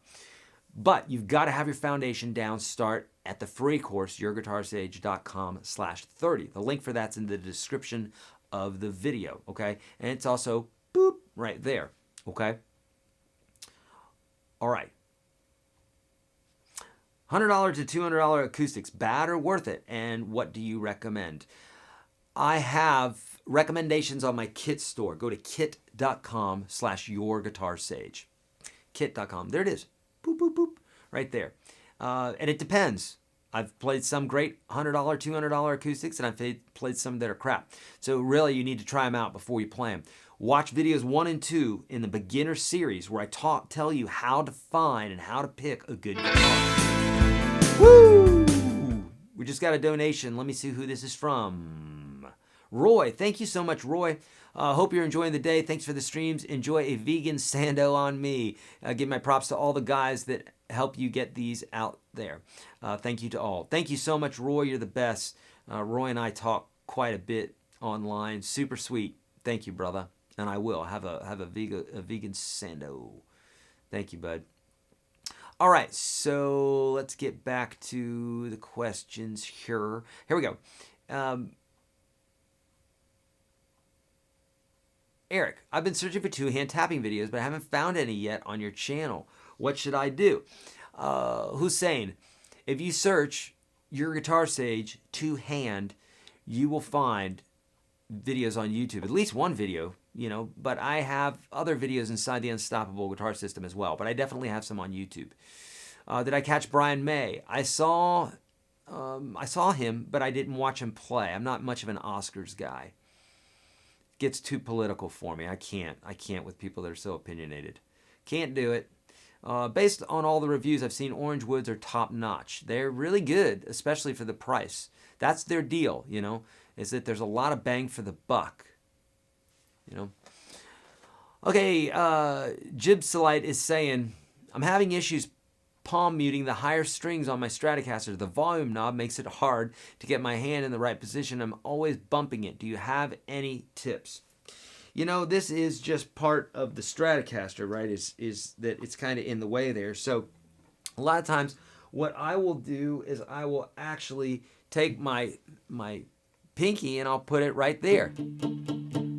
But you've got to have your foundation down. Start at the free course, YourGuitarSage.com/30. The link for that's in the description of the video, okay? And it's also, boop, right there, okay? All right. $100 to $200 acoustics, bad or worth it? And what do you recommend? I have recommendations on my kit store. Go to kit.com/YourGuitarSage. Kit.com. There it is. Boop, boop, boop, right there. And it depends. I've played some great $100, $200 acoustics, and I've played some that are crap. So really, you need to try them out before you play them. Watch videos 1 and 2 in the beginner series where I tell you how to find and how to pick a good guitar. Woo! We just got a donation. Let me see who this is from. Roy. Thank you so much, Roy. Hope you're enjoying the day. Thanks for the streams. Enjoy a vegan sando on me. Give my props to all the guys that help you get these out there. Thank you to all. Thank you so much, Roy. You're the best. Roy and I talk quite a bit online. Super sweet. Thank you, brother. And I will have a vegan sando. Thank you, bud. All right, so let's get back to the questions here. Here we go. Eric, I've been searching for two-hand tapping videos, but I haven't found any yet on your channel. What should I do? Hussein, if you search YourGuitarSage two-hand, you will find videos on YouTube, at least one video, but I have other videos inside the Unstoppable Guitar System as well, but I definitely have some on YouTube. Did I catch Brian May? I saw him, but I didn't watch him play. I'm not much of an Oscars guy. Gets too political for me. I can't with people that are so opinionated. Can't do it. Based on all the reviews I've seen, Orange Woods are top notch. They're really good, especially for the price. That's their deal, is that there's a lot of bang for the buck. Okay, Jibsolite is saying, I'm having issues palm muting the higher strings on my Stratocaster. The volume knob makes it hard to get my hand in the right position. I'm always bumping it. Do you have any tips? This is just part of the Stratocaster, right? Is that it's kind of in the way there. So A lot of times what I will do is I will actually take my pinky and I'll put it right there,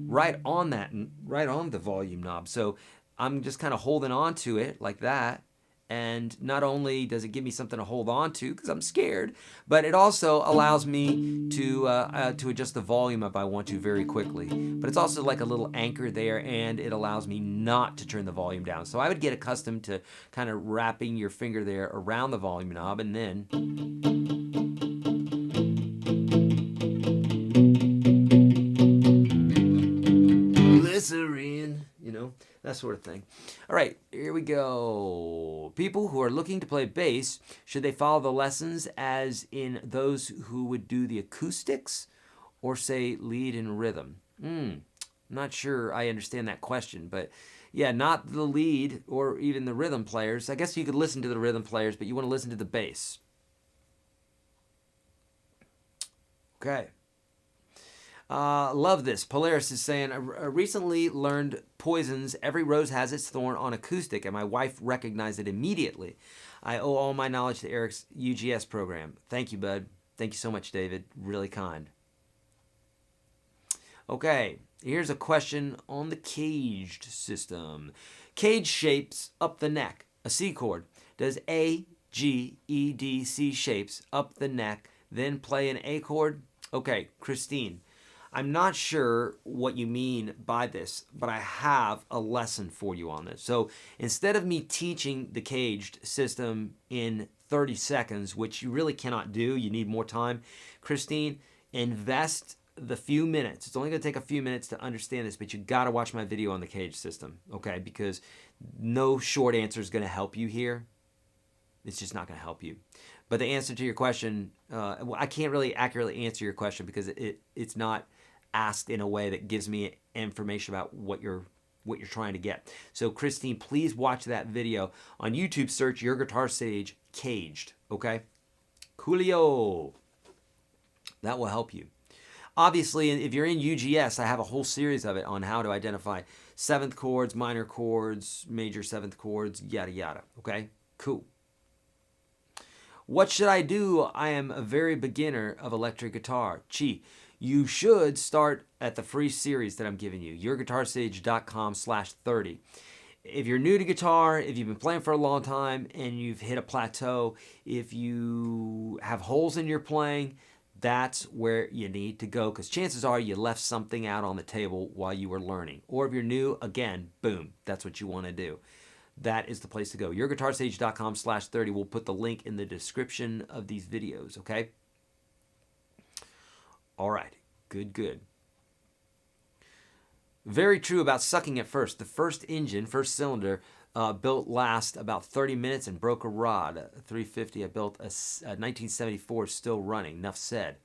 right on that, right on the volume knob. So I'm just kind of holding on to it like that. And not only does it give me something to hold on to because I'm scared, but it also allows me to adjust the volume if I want to very quickly. But it's also like a little anchor there, and it allows me not to turn the volume down. So I would get accustomed to kind of wrapping your finger there around the volume knob, and then glycerin, you know, that sort of thing. All right, here we go. People who are looking to play bass, should they follow the lessons as in those who would do the acoustics or say lead and rhythm? Not sure I understand that question, but yeah, not the lead or even the rhythm players. I guess you could listen to the rhythm players, but you want to listen to the bass. Okay. Love this. Polaris is saying, I recently learned Poison's Every Rose Has Its Thorn on acoustic, and my wife recognized it immediately. I owe all my knowledge to Eric's UGS program. Thank you, bud. Thank you so much, David. Really kind. Okay, here's a question on the caged system. Cage shapes up the neck, a C chord. Does A, G, E, D, C shapes up the neck, then play an A chord? Okay, Christine. I'm not sure what you mean by this, but I have a lesson for you on this. So instead of me teaching the caged system in 30 seconds, which you really cannot do, you need more time, Christine, invest the few minutes. It's only going to take a few minutes to understand this, but you got to watch my video on the caged system, okay? Because no short answer is going to help you here. It's just not going to help you. But the answer to your question, I can't really accurately answer your question because it's not asked in a way that gives me information about what you're trying to get. So Christine, please watch that video. On YouTube, search Your Guitar Sage Caged, okay? Coolio. That will help you. Obviously, if you're in UGS, I have a whole series of it on how to identify seventh chords, minor chords, major seventh chords, yada yada, okay? Cool. What should I do? I am a very beginner of electric guitar. Gee, you should start at the free series that I'm giving you, YourGuitarSage.com/30. If you're new to guitar, if you've been playing for a long time and you've hit a plateau, if you have holes in your playing, that's where you need to go because chances are you left something out on the table while you were learning. Or if you're new, again, boom, that's what you want to do. That is the place to go. YourGuitarSage.com/30. We'll put the link in the description of these videos, okay? All right, good. Very true about sucking at first. The first engine, first cylinder, built last about 30 minutes and broke a rod. 350, I built a 1974, still running. Enough said.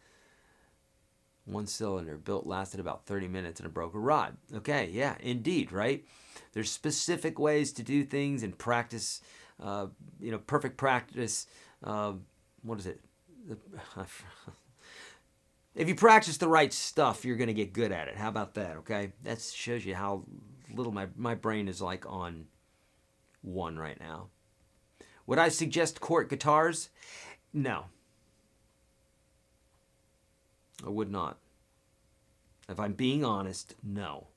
One cylinder, built lasted about 30 minutes and it broke a rod. Okay, yeah, indeed, right? There's specific ways to do things and practice, perfect practice. What is it? If you practice the right stuff, you're going to get good at it. How about that, okay? That shows you how little my brain is like on one right now. Would I suggest Cort guitars? No. I would not. If I'm being honest, no.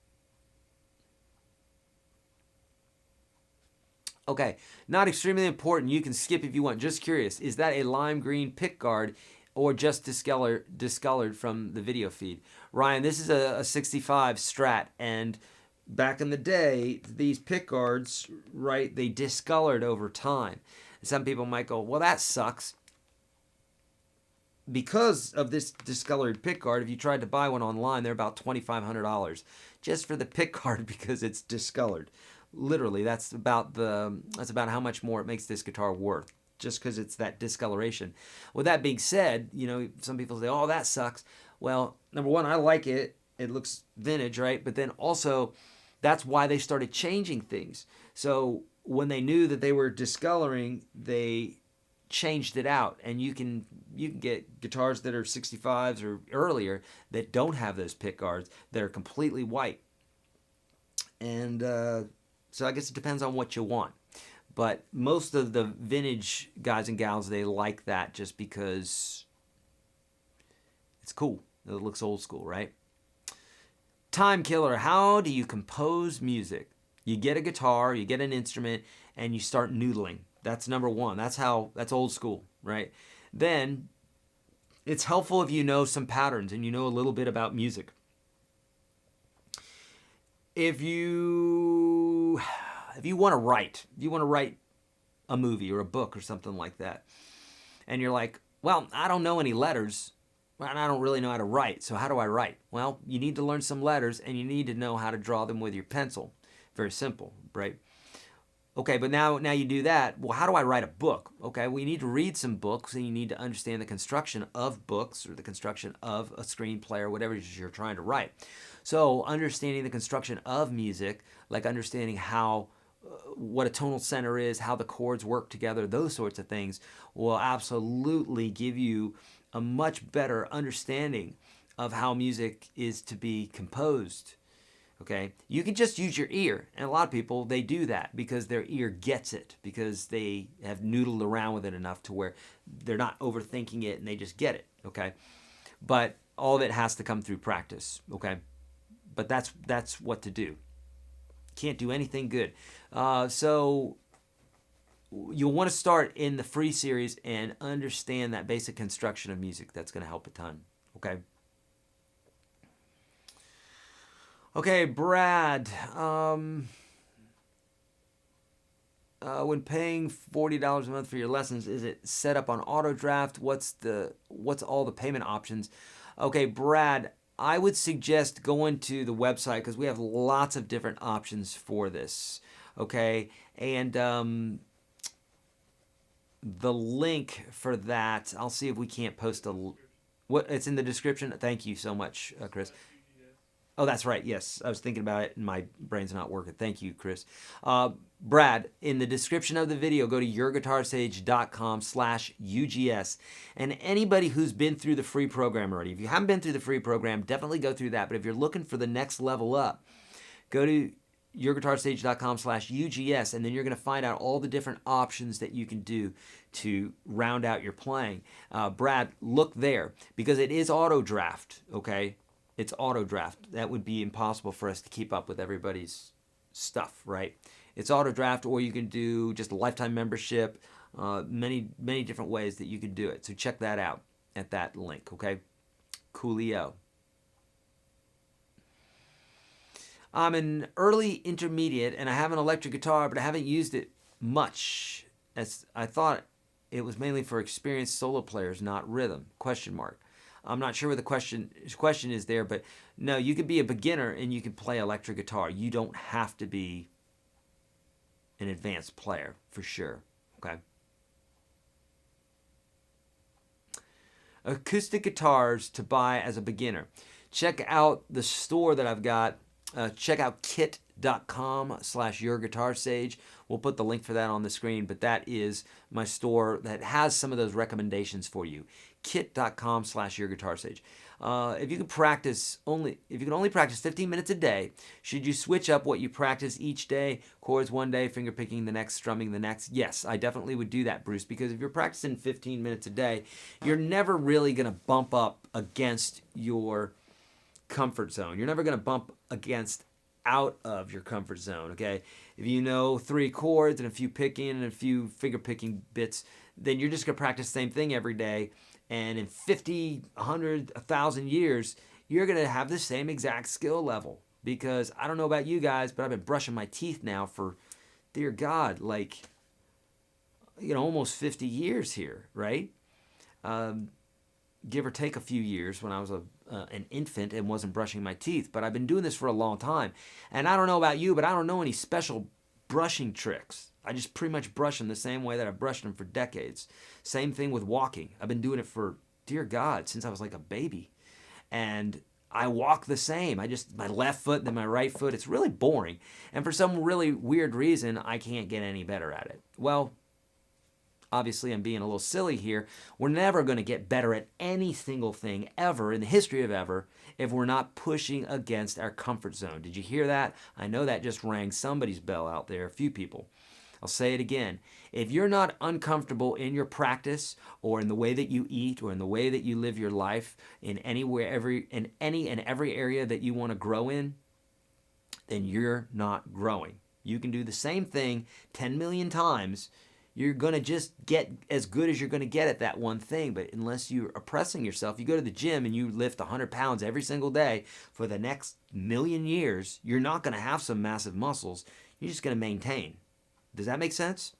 Okay, not extremely important. You can skip if you want. Just curious, is that a lime green pick guard or just discolored from the video feed? Ryan, this is a 65 Strat, and back in the day, these pick guards, right, they discolored over time. Some people might go, well, that sucks. Because of this discolored pick guard, if you tried to buy one online, they're about $2,500 just for the pick guard because it's discolored. Literally, that's about how much more it makes this guitar worth, just because it's that discoloration. With that being said, some people say, oh, that sucks. Well, number one, I like it. It looks vintage, right? But then also, that's why they started changing things. So when they knew that they were discoloring, they changed it out. And you can get guitars that are 65s or earlier that don't have those pick guards that are completely white. And so I guess it depends on what you want. But most of the vintage guys and gals, they like that just because it's cool. It looks old school, right? Time killer. How do you compose music? You get a guitar, you get an instrument, and you start noodling. That's number one. That's old school, right? Then it's helpful if you know some patterns and you know a little bit about music. If you want to write, a movie or a book or something like that, and you're like, well, I don't know any letters, and I don't really know how to write, so how do I write? Well, you need to learn some letters, and you need to know how to draw them with your pencil. Very simple, right? Okay, but now you do that. Well, how do I write a book? Okay, well, you need to read some books, and you need to understand the construction of books or the construction of a screenplay or whatever you're trying to write. So understanding the construction of music, like understanding how what a tonal center is, how the chords work together, those sorts of things will absolutely give you a much better understanding of how music is to be composed. Okay, you can just use your ear, and a lot of people, they do that because their ear gets it, because they have noodled around with it enough to where they're not overthinking it and they just get it. Okay, but all of it has to come through practice. Okay, but that's what to do. Can't do anything good. So you'll want to start in the free series and understand that basic construction of music. That's going to help a ton. Okay. Okay, Brad. When paying $40 a month for your lessons, is it set up on auto draft? What's all the payment options? Okay, Brad, I would suggest going to the website because we have lots of different options for this. Okay, and the link for that, I'll see if we can't post it's in the description. Thank you so much, Chris. Oh, that's right. Yes, I was thinking about it and my brain's not working. Thank you, Chris. Brad, in the description of the video, go to YourGuitarSage.com/UGS. And anybody who's been through the free program already, if you haven't been through the free program, definitely go through that. But if you're looking for the next level up, go to YourGuitarSage.com/UGS, and then you're going to find out all the different options that you can do to round out your playing. Brad, look there because it is auto draft, okay? It's auto draft. That would be impossible for us to keep up with everybody's stuff, right? It's auto draft, or you can do just a lifetime membership. Many different ways that you can do it. So check that out at that link, okay? Coolio. I'm an early intermediate, and I have an electric guitar, but I haven't used it much, as I thought it was mainly for experienced solo players, not rhythm, ? I'm not sure what the question is there, but no, you could be a beginner and you can play electric guitar. You don't have to be an advanced player, for sure, okay? Acoustic guitars to buy as a beginner. Check out the store that I've got. Check out kit.com/YourGuitarSage. We'll put the link for that on the screen, but that is my store that has some of those recommendations for you. kit.com/YourGuitarSage. If you can only practice 15 minutes a day, should you switch up what you practice each day? Chords one day, finger picking the next, strumming the next? Yes, I definitely would do that, Bruce, because if you're practicing 15 minutes a day, you're never really going to bump up against your comfort zone. You're never going to bump out of your comfort zone, okay? If you know 3 chords and a few picking and a few finger picking bits, then you're just going to practice the same thing every day. And in 50, 100, 1,000 years, you're going to have the same exact skill level. Because I don't know about you guys, but I've been brushing my teeth now for, dear God, like, almost 50 years here, right? Give or take a few years when I was an infant and wasn't brushing my teeth. But I've been doing this for a long time. And I don't know about you, but I don't know any special brushing tricks. I just pretty much brush them the same way that I've brushed them for decades. Same thing with walking. I've been doing it for, dear God, since I was like a baby. And I walk the same. My left foot, then my right foot. It's really boring. And for some really weird reason, I can't get any better at it. Well, obviously I'm being a little silly here. We're never going to get better at any single thing ever in the history of ever if we're not pushing against our comfort zone. Did you hear that? I know that just rang somebody's bell out there, a few people. I'll say it again. If you're not uncomfortable in your practice or in the way that you eat or in the way that you live your life in any and every area that you want to grow in, then you're not growing. You can do the same thing 10 million times. You're going to just get as good as you're going to get at that one thing. But unless you're oppressing yourself, you go to the gym and you lift 100 pounds every single day for the next million years, you're not going to have some massive muscles. You're just going to maintain. Does that make sense?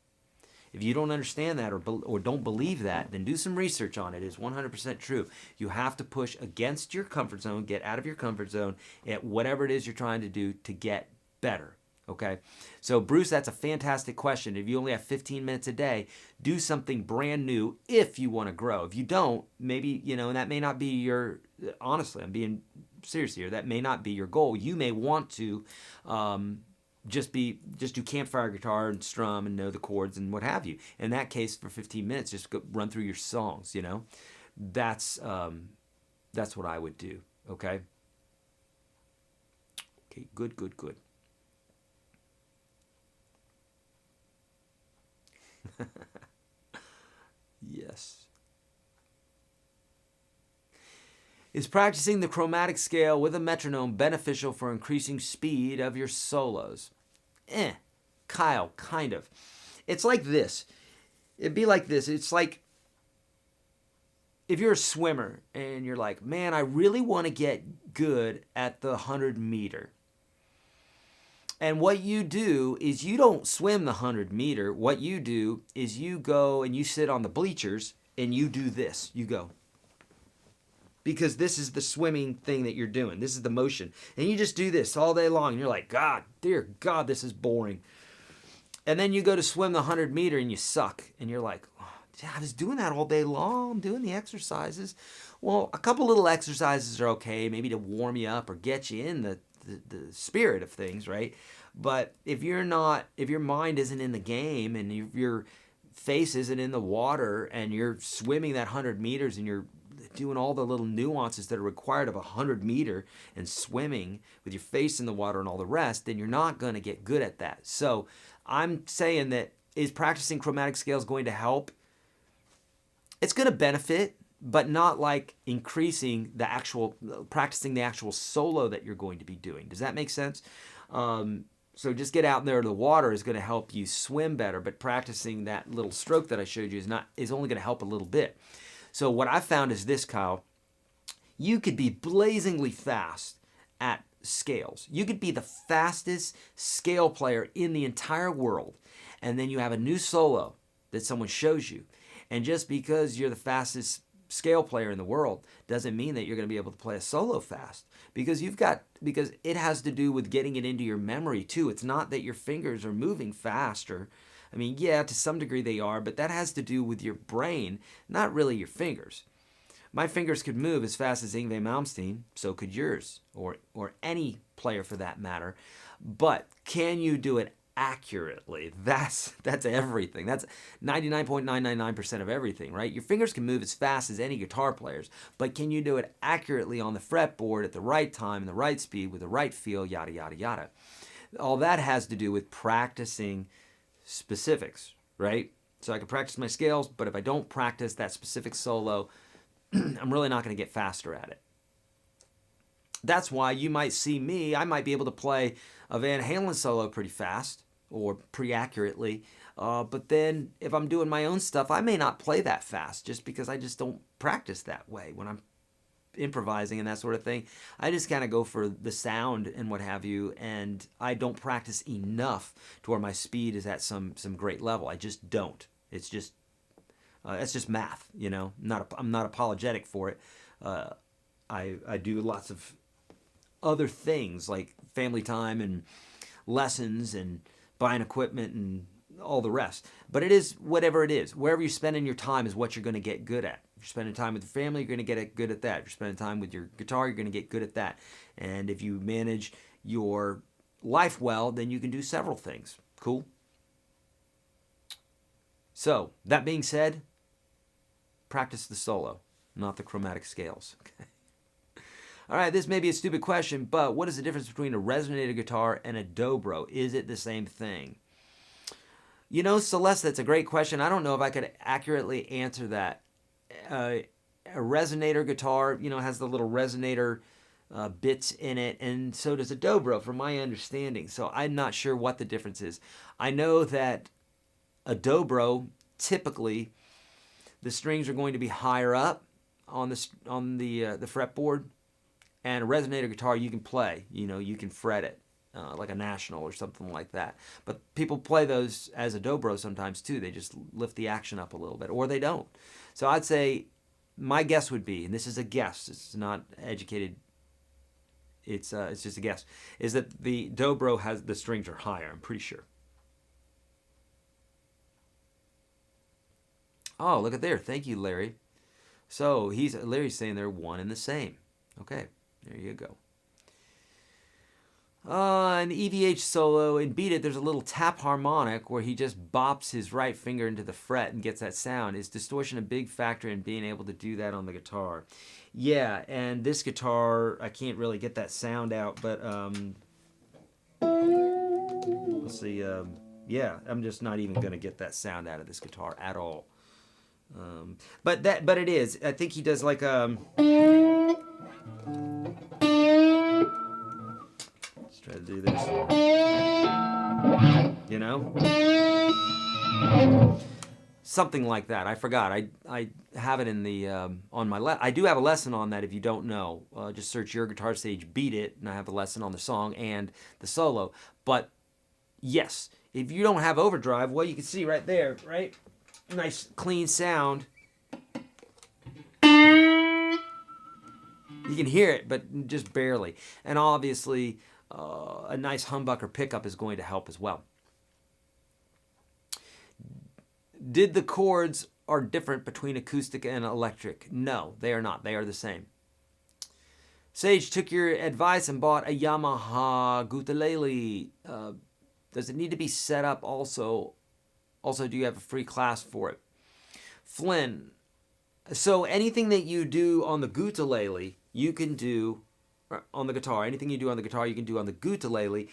If you don't understand that or don't believe that, then do some research on it. It's 100% true. You have to push against your comfort zone, get out of your comfort zone at whatever it is you're trying to do to get better. Okay? So, Bruce, that's a fantastic question. If you only have 15 minutes a day, do something brand new if you want to grow. If you don't, maybe, and that may not be your, honestly, I'm being serious here, that may not be your goal. You may want to, just do campfire guitar and strum and know the chords and what have you. In that case, for 15 minutes, just go run through your songs. That's what I would do. Okay. Okay. Good. Yes. Is practicing the chromatic scale with a metronome beneficial for increasing speed of your solos? Kyle, kind of. It's like this. It'd be like this. It's like if you're a swimmer and you're like, man, I really want to get good at the 100-meter. And what you do is you don't swim the 100-meter. What you do is you go and you sit on the bleachers and you do this. You go. Because this is the swimming thing that you're doing. This is the motion. And you just do this all day long. And you're like, God, dear God, this is boring. And then you go to swim the 100-meter and you suck. And you're like, oh, I was doing that all day long. I'm doing the exercises. Well, a couple little exercises are okay, maybe to warm you up or get you in the spirit of things, right? But if your mind isn't in the game and your face isn't in the water and you're swimming that 100 meters and you're doing all the little nuances that are required of a 100-meter and swimming with your face in the water and all the rest, then you're not going to get good at that. So I'm saying that, is practicing chromatic scales going to help? It's going to benefit, but not like practicing the actual solo that you're going to be doing. Does that make sense? So just get out there in the water is going to help you swim better, but practicing that little stroke that I showed you is only going to help a little bit. So what I found is this, Kyle. You could be blazingly fast at scales. You could be the fastest scale player in the entire world, and then you have a new solo that someone shows you. And just because you're the fastest scale player in the world doesn't mean that you're going to be able to play a solo fast, because it has to do with getting it into your memory too. It's not that your fingers are moving faster. I mean, yeah, to some degree they are, but that has to do with your brain, not really your fingers. My fingers could move as fast as Yngwie Malmsteen, so could yours, or any player for that matter. But can you do it accurately? That's everything. That's 99.999% of everything, right? Your fingers can move as fast as any guitar players, but can you do it accurately on the fretboard at the right time and the right speed with the right feel, yada, yada, yada. All that has to do with practicing specifics, right? So I can practice my scales, but if I don't practice that specific solo, I'm really not going to get faster at it. That's why you might see me, I might be able to play a Van Halen solo pretty fast or pretty accurately, but then if I'm doing my own stuff, I may not play that fast just because I just don't practice that way when I'm improvising and that sort of thing. I just kind of go for the sound and what have you, and I don't practice enough to where my speed is at some great level. I just don't. It's just that's just math, I'm not apologetic for it. I do lots of other things like family time and lessons and buying equipment and all the rest. But it is whatever it is. Wherever you're spending your time is what you're going to get good at. If you're spending time with your family, you're going to get good at that. If you're spending time with your guitar, you're going to get good at that. And if you manage your life well, then you can do several things. Cool? So, that being said, practice the solo, not the chromatic scales. Okay. All right, this may be a stupid question, but what is the difference between a Resonator guitar and a Dobro? Is it the same thing? You know, Celeste, that's a great question. I don't know if I could accurately answer that. A resonator guitar, you know, has the little resonator bits in it, and so does a dobro, from my understanding. So I'm not sure what the difference is. I know that a dobro, typically, the strings are going to be higher up on the fretboard, and a resonator guitar you can play. You know, you can fret it. Like a National or something like that. But people play those as a dobro sometimes too. They just lift the action up a little bit, or they don't. So I'd say my guess would be, and this is a guess, it's not educated, it's just a guess, is that the dobro has, the strings are higher, I'm pretty sure. Oh, look at there. Thank you, Larry. So Larry's saying they're one and the same. Okay, there you go. An EVH solo in Beat It, there's a little tap harmonic where he just bops his right finger into the fret and gets that sound. Is distortion a big factor in being able to do that on the guitar? Yeah, and this guitar, I can't really get that sound out, but let's see. Yeah, I'm just not even going to get that sound out of this guitar at all. But it is. I think he does like try to do this, you know, something like that. I forgot. I have it in the on my I do have a lesson on that. If you don't know, just search YourGuitarSage Beat It, and I have a lesson on the song and the solo. But yes, if you don't have overdrive, well, you can see right there, right? Nice clean sound. You can hear it, but just barely. And obviously, a nice humbucker pickup is going to help as well. Did the chords are different between acoustic and electric? No, they are not. They are the same. Sage took your advice and bought a Yamaha ukulele. Does it need to be set up also? Also, do you have a free class for it? Flynn, so anything that you do on the ukulele, you can do on the guitar. Anything you do on the guitar, you can do on the ukulele.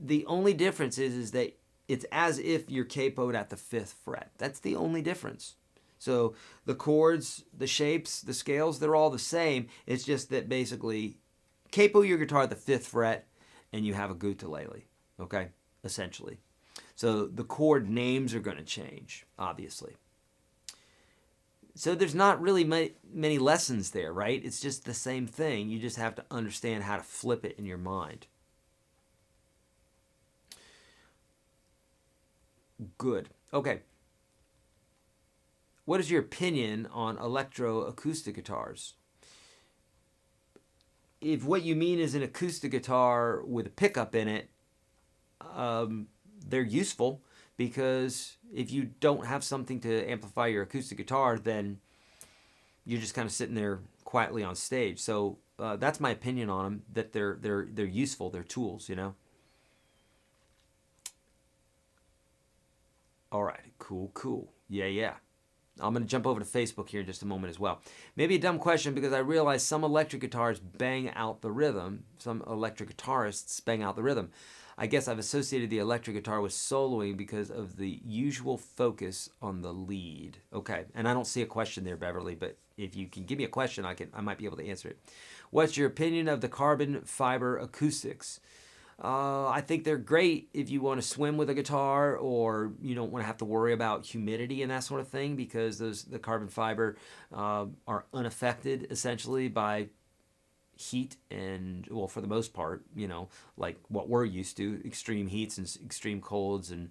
The only difference is that it's as if you're capoed at the 5th fret. That's the only difference. So the chords, the shapes, the scales, they're all the same. It's just that basically capo your guitar at the 5th fret and you have a ukulele, okay, essentially. So the chord names are going to change, obviously. So there's not really many lessons there, right? It's just the same thing. You just have to understand how to flip it in your mind. Good. Okay. What is your opinion on electroacoustic guitars? If what you mean is an acoustic guitar with a pickup in it, they're useful. Because if you don't have something to amplify your acoustic guitar, then you're just kind of sitting there quietly on stage. So that's my opinion on them. That they're useful. They're tools, you know. All right, cool. Yeah. I'm going to jump over to Facebook here in just a moment as well. Maybe a dumb question because I realize some electric guitars bang out the rhythm. Some electric guitarists bang out the rhythm. I guess I've associated the electric guitar with soloing because of the usual focus on the lead. Okay, and I don't see a question there, Beverly, but if you can give me a question, I might be able to answer it. What's your opinion of the carbon fiber acoustics? I think they're great if you want to swim with a guitar or you don't want to have to worry about humidity and that sort of thing because the carbon fiber are unaffected essentially by heat and, well, for the most part, you know, like what we're used to, extreme heats and extreme colds and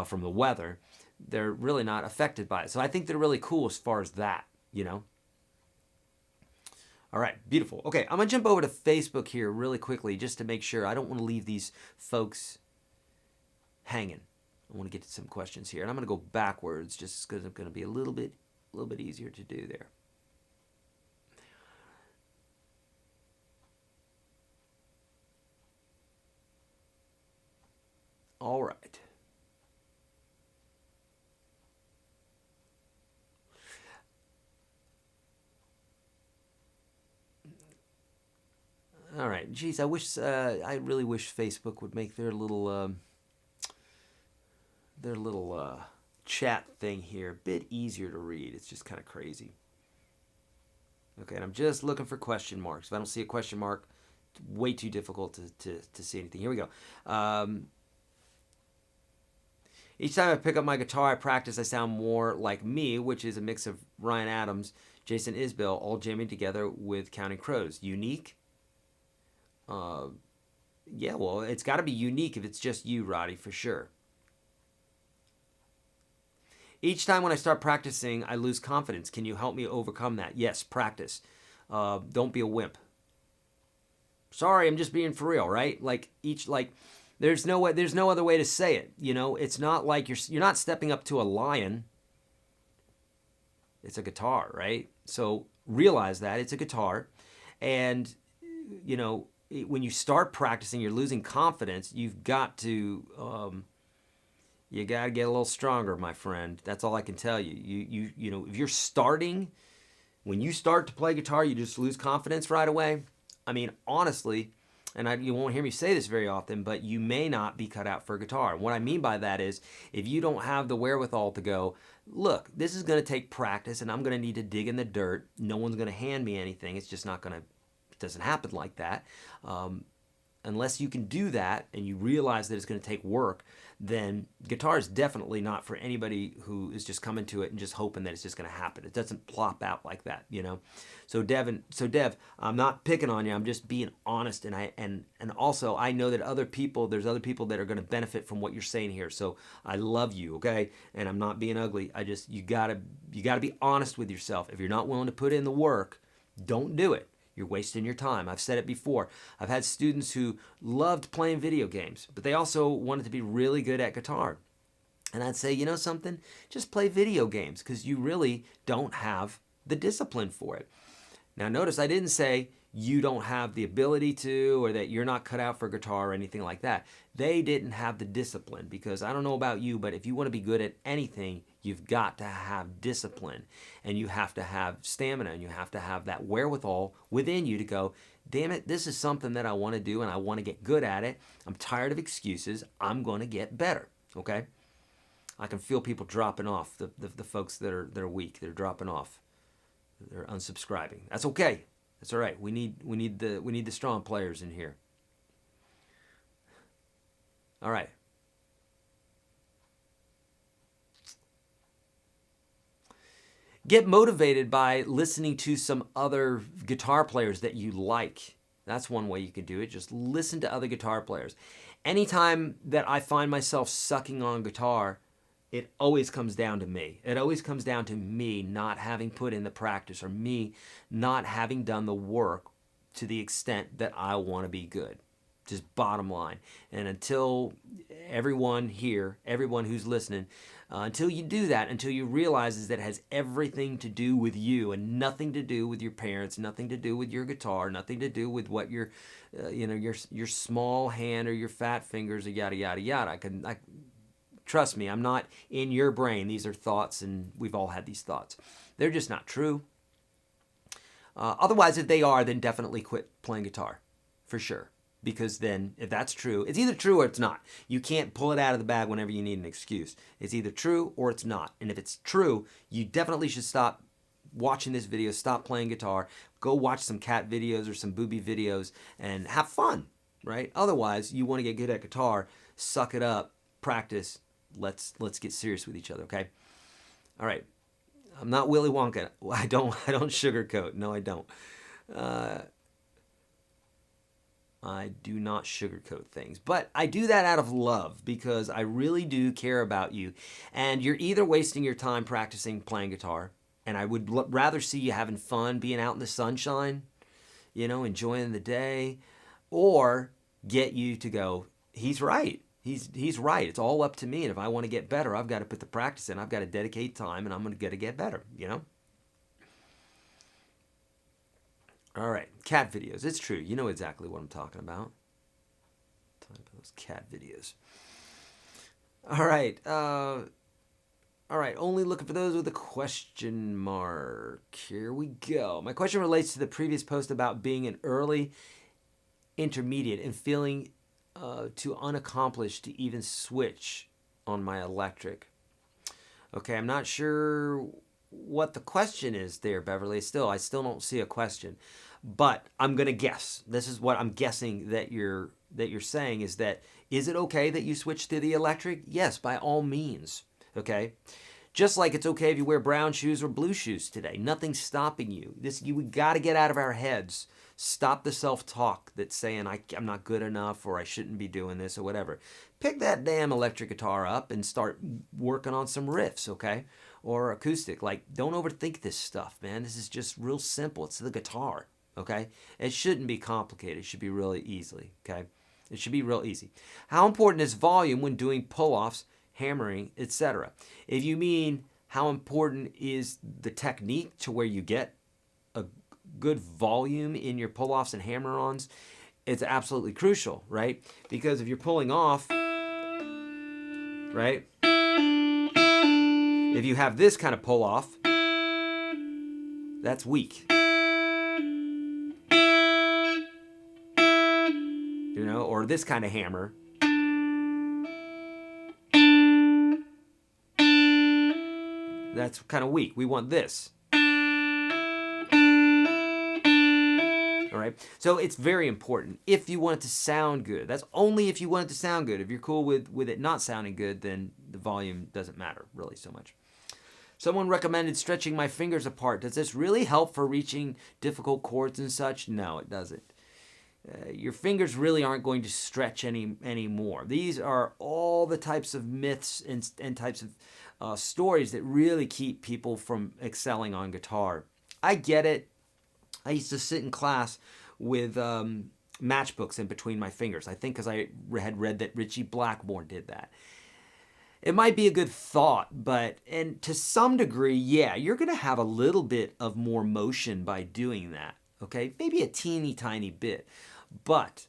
from the weather, they're really not affected by it. So I think they're really cool as far as that, you know. All right, beautiful. Okay, I'm going to jump over to Facebook here really quickly just to make sure. I don't want to leave these folks hanging. I want to get to some questions here. And I'm going to go backwards just because it's going to be a little bit easier to do there. All right. All right. Geez, I really wish Facebook would make their little their little chat thing here a bit easier to read. It's just kind of crazy. Okay, and I'm just looking for question marks. If I don't see a question mark, it's way too difficult to see anything. Here we go. Each time I pick up my guitar, I practice, I sound more like me, which is a mix of Ryan Adams, Jason Isbell, all jamming together with Counting Crows. Unique? Yeah, well, it's got to be unique if it's just you, Roddy, for sure. Each time when I start practicing, I lose confidence. Can you help me overcome that? Yes, practice. Don't be a wimp. Sorry, I'm just being for real, right? There's no other way to say it. You know, it's not like you're not stepping up to a lion. It's a guitar, right? So realize that it's a guitar, and you know, when you start practicing, you're losing confidence. You've got to you got to get a little stronger, my friend. That's all I can tell you. You know, if you're starting, when you start to play guitar, you just lose confidence right away. I mean, honestly, and you won't hear me say this very often, but you may not be cut out for guitar. What I mean by that is, if you don't have the wherewithal to go, look, this is going to take practice, and I'm going to need to dig in the dirt. No one's going to hand me anything. It's just not going to, it doesn't happen like that. Unless you can do that and you realize that it's going to take work, then guitar is definitely not for anybody who is just coming to it and just hoping that it's just going to happen. It doesn't plop out like that, you know. So Dev, I'm not picking on you. I'm just being honest, and also I know that there's other people that are going to benefit from what you're saying here. So I love you, okay? And I'm not being ugly. You gotta be honest with yourself. If you're not willing to put in the work, don't do it. You're wasting your time. I've said it before. I've had students who loved playing video games, but they also wanted to be really good at guitar. And I'd say, you know something? Just play video games, because you really don't have the discipline for it. Now notice I didn't say you don't have the ability to, or that you're not cut out for guitar or anything like that. They didn't have the discipline, because I don't know about you, but if you want to be good at anything, you've got to have discipline, and you have to have stamina, and you have to have that wherewithal within you to go, damn it, this is something that I want to do, and I want to get good at it. I'm tired of excuses. I'm going to get better, okay? I can feel people dropping off, the folks that are weak. They're dropping off. They're unsubscribing. That's okay. That's all right. We need the strong players in here. All right. Get motivated by listening to some other guitar players that you like. That's one way you can do it. Just listen to other guitar players. Anytime that I find myself sucking on guitar, it always comes down to me. It always comes down to me not having put in the practice, or me not having done the work to the extent that I want to be good. Just bottom line. And until everyone here, everyone who's listening, until you do that, until you realize that it has everything to do with you and nothing to do with your parents, nothing to do with your guitar, nothing to do with what your small hand or your fat fingers, or yada yada yada. Trust me, I'm not in your brain. These are thoughts, and we've all had these thoughts. They're just not true. Otherwise, if they are, then definitely quit playing guitar, for sure. Because then, if that's true, it's either true or it's not. You can't pull it out of the bag whenever you need an excuse. It's either true or it's not. And if it's true, you definitely should stop watching this video, stop playing guitar, go watch some cat videos or some booby videos, and have fun, right? Otherwise, you want to get good at guitar, suck it up, practice. Let's get serious with each other, okay? All right. I'm not Willy Wonka. I don't sugarcoat. No, I don't. I do not sugarcoat things, but I do that out of love, because I really do care about you. And you're either wasting your time practicing playing guitar, and I would rather see you having fun, being out in the sunshine, enjoying the day, or get you to go, he's right. He's right. It's all up to me. And if I want to get better, I've got to put the practice in. I've got to dedicate time, and I'm going to get better, All right, cat videos. It's true. You know exactly what I'm talking about. Those cat videos. All right. Only looking for those with a question mark. Here we go. My question relates to the previous post about being an early intermediate and feeling too unaccomplished to even switch on my electric. Okay, I'm not sure what the question is there, Beverly. I still don't see a question, but I'm gonna guess. This is what I'm guessing that you're saying is that, is it okay that you switch to the electric? Yes, by all means. Okay, just like it's okay if you wear brown shoes or blue shoes today. Nothing's stopping you. We got to get out of our heads. Stop the self-talk that's saying I'm not good enough or I shouldn't be doing this or whatever. Pick that damn electric guitar up and start working on some riffs, okay? Or acoustic. Like, don't overthink this stuff, man. This is just real simple. It's the guitar, okay? It shouldn't be complicated. It should be really easy, okay? It should be real easy. How important is volume when doing pull-offs, hammering, etc.? If you mean how important is the technique to where you get a good volume in your pull-offs and hammer-ons, it's absolutely crucial, right? Because if you're pulling off, right? If you have this kind of pull-off, that's weak. You know, or this kind of hammer. That's kind of weak. We want this. All right. So it's very important if you want it to sound good. That's only if you want it to sound good. If you're cool with it not sounding good, then the volume doesn't matter really so much. Someone recommended stretching my fingers apart. Does this really help for reaching difficult chords and such? No, it doesn't. Your fingers really aren't going to stretch anymore. These are all the types of myths and types of stories that really keep people from excelling on guitar. I get it. I used to sit in class with matchbooks in between my fingers. I think because I had read that Ritchie Blackmore did that. It might be a good thought, and to some degree, yeah, you're going to have a little bit of more motion by doing that, okay? Maybe a teeny tiny bit. But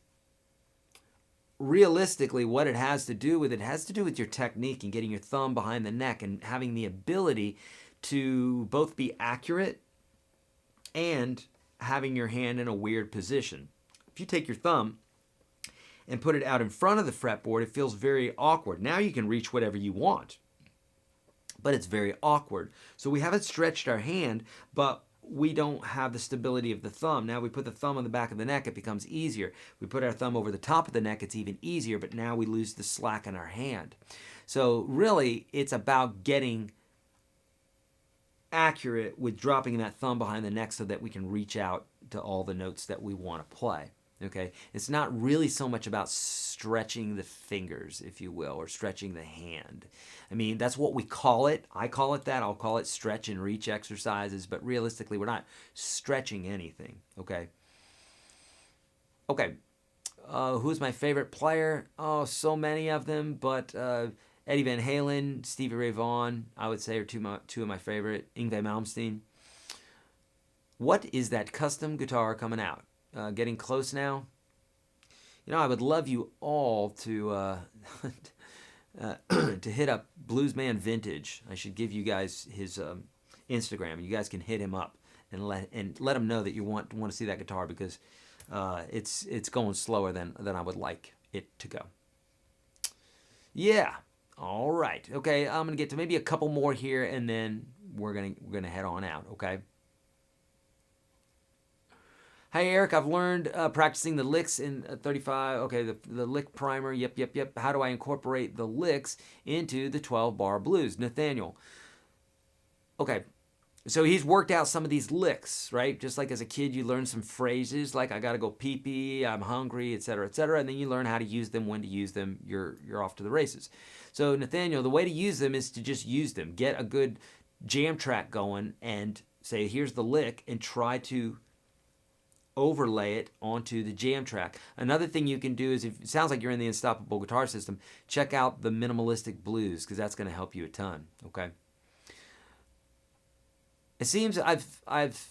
realistically, what it has to do with your technique and getting your thumb behind the neck and having the ability to both be accurate and having your hand in a weird position. If you take your thumb and put it out in front of the fretboard, it feels very awkward. Now you can reach whatever you want, but it's very awkward. So we haven't stretched our hand, but we don't have the stability of the thumb. Now we put the thumb on the back of the neck, it becomes easier. We put our thumb over the top of the neck, it's even easier, but now we lose the slack in our hand. So really, it's about getting accurate with dropping that thumb behind the neck so that we can reach out to all the notes that we want to play. Okay, it's not really so much about stretching the fingers, if you will, or stretching the hand. I mean, that's what we call it. I call it that. I'll call it stretch and reach exercises, but realistically, we're not stretching anything, okay? Okay, who's my favorite player? Oh, so many of them, but Eddie Van Halen, Stevie Ray Vaughan, I would say, are two of my favorite. Yngwie Malmsteen. What is that custom guitar coming out? Getting close now. You know, I would love you all to to hit up Bluesman Vintage. I should give you guys his Instagram. You guys can hit him up and let him know that you want to see that guitar, because it's going slower than I would like it to go. Yeah. All right. Okay. I'm gonna get to maybe a couple more here, and then we're gonna head on out. Okay. Hi, Eric. I've learned practicing the licks in 35. Okay, the lick primer. Yep. How do I incorporate the licks into the 12-bar blues? Nathaniel. Okay, so he's worked out some of these licks, right? Just like as a kid, you learn some phrases like I gotta go pee-pee, I'm hungry, etc., and then you learn how to use them, when to use them. You're off to the races. So Nathaniel, the way to use them is to just use them. Get a good jam track going and say, here's the lick, and try to overlay it onto the jam track. Another thing you can do is, if it sounds like you're in the Unstoppable Guitar System, check out the Minimalistic Blues, because that's going to help you a ton. Okay. It seems I've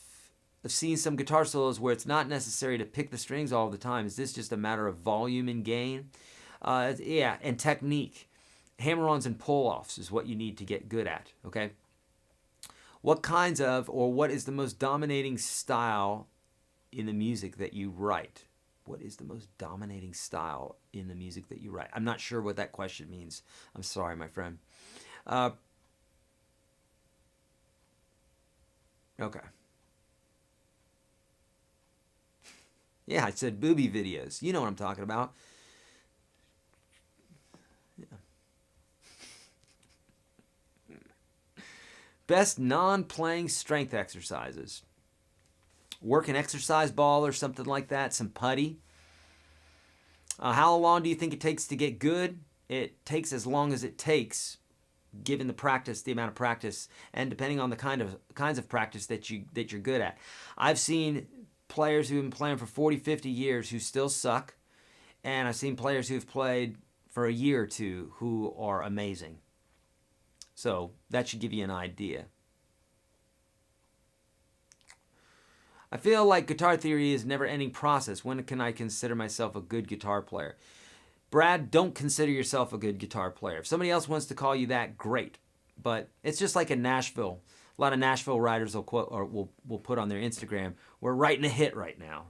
seen some guitar solos where it's not necessary to pick the strings all the time. Is this just a matter of volume and gain? Yeah, and technique. Hammer-ons and pull-offs is what you need to get good at. Okay. What kinds of, or what is the most dominating style in the music that you write? What is the most dominating style in the music that you write? I'm not sure what that question means. I'm sorry, my friend. Okay. Yeah, I said booby videos. You know what I'm talking about. Yeah. Best non-playing strength exercises. Work an exercise ball or something like that, some putty. How long do you think it takes to get good? It takes as long as it takes, given the practice, the amount of practice, and depending on the kinds of practice that you're good at. I've seen players who've been playing for 40, 50 years who still suck, and I've seen players who've played for a year or two who are amazing. So that should give you an idea. I feel like guitar theory is a never-ending process. When can I consider myself a good guitar player? Brad, don't consider yourself a good guitar player. If somebody else wants to call you that, great. But it's just like in Nashville. A lot of Nashville writers will quote or will put on their Instagram, "We're writing a hit right now."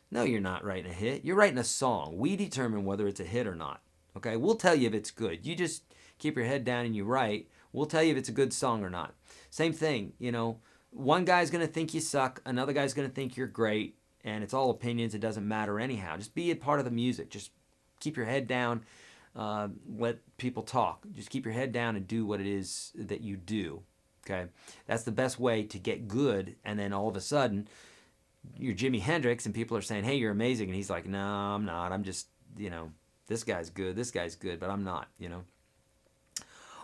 No, you're not writing a hit. You're writing a song. We determine whether it's a hit or not. Okay? We'll tell you if it's good. You just keep your head down and you write. We'll tell you if it's a good song or not. Same thing, you know. One guy's going to think you suck. Another guy's going to think you're great. And it's all opinions. It doesn't matter anyhow. Just be a part of the music. Just keep your head down. Let people talk. Just keep your head down and do what it is that you do. Okay? That's the best way to get good. And then all of a sudden, you're Jimi Hendrix and people are saying, "Hey, you're amazing." And he's like, "No, I'm not. I'm just, this guy's good, but I'm not,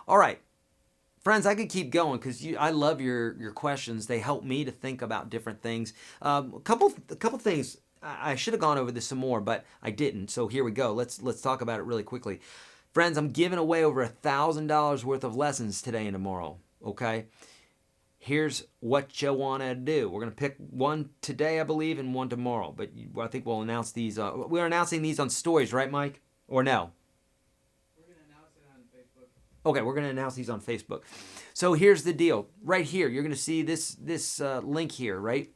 All right. Friends, I could keep going because I love your questions. They help me to think about different things. A couple things. I should have gone over this some more, but I didn't. So here we go. Let's talk about it really quickly. Friends, I'm giving away over $1,000 worth of lessons today and tomorrow. Okay? Here's what you want to do. We're going to pick one today, I believe, and one tomorrow. But I think we'll announce these. We're announcing these on stories, right, Mike? Or no? Okay, we're going to announce these on Facebook. So here's the deal. Right here, you're going to see this link here, right?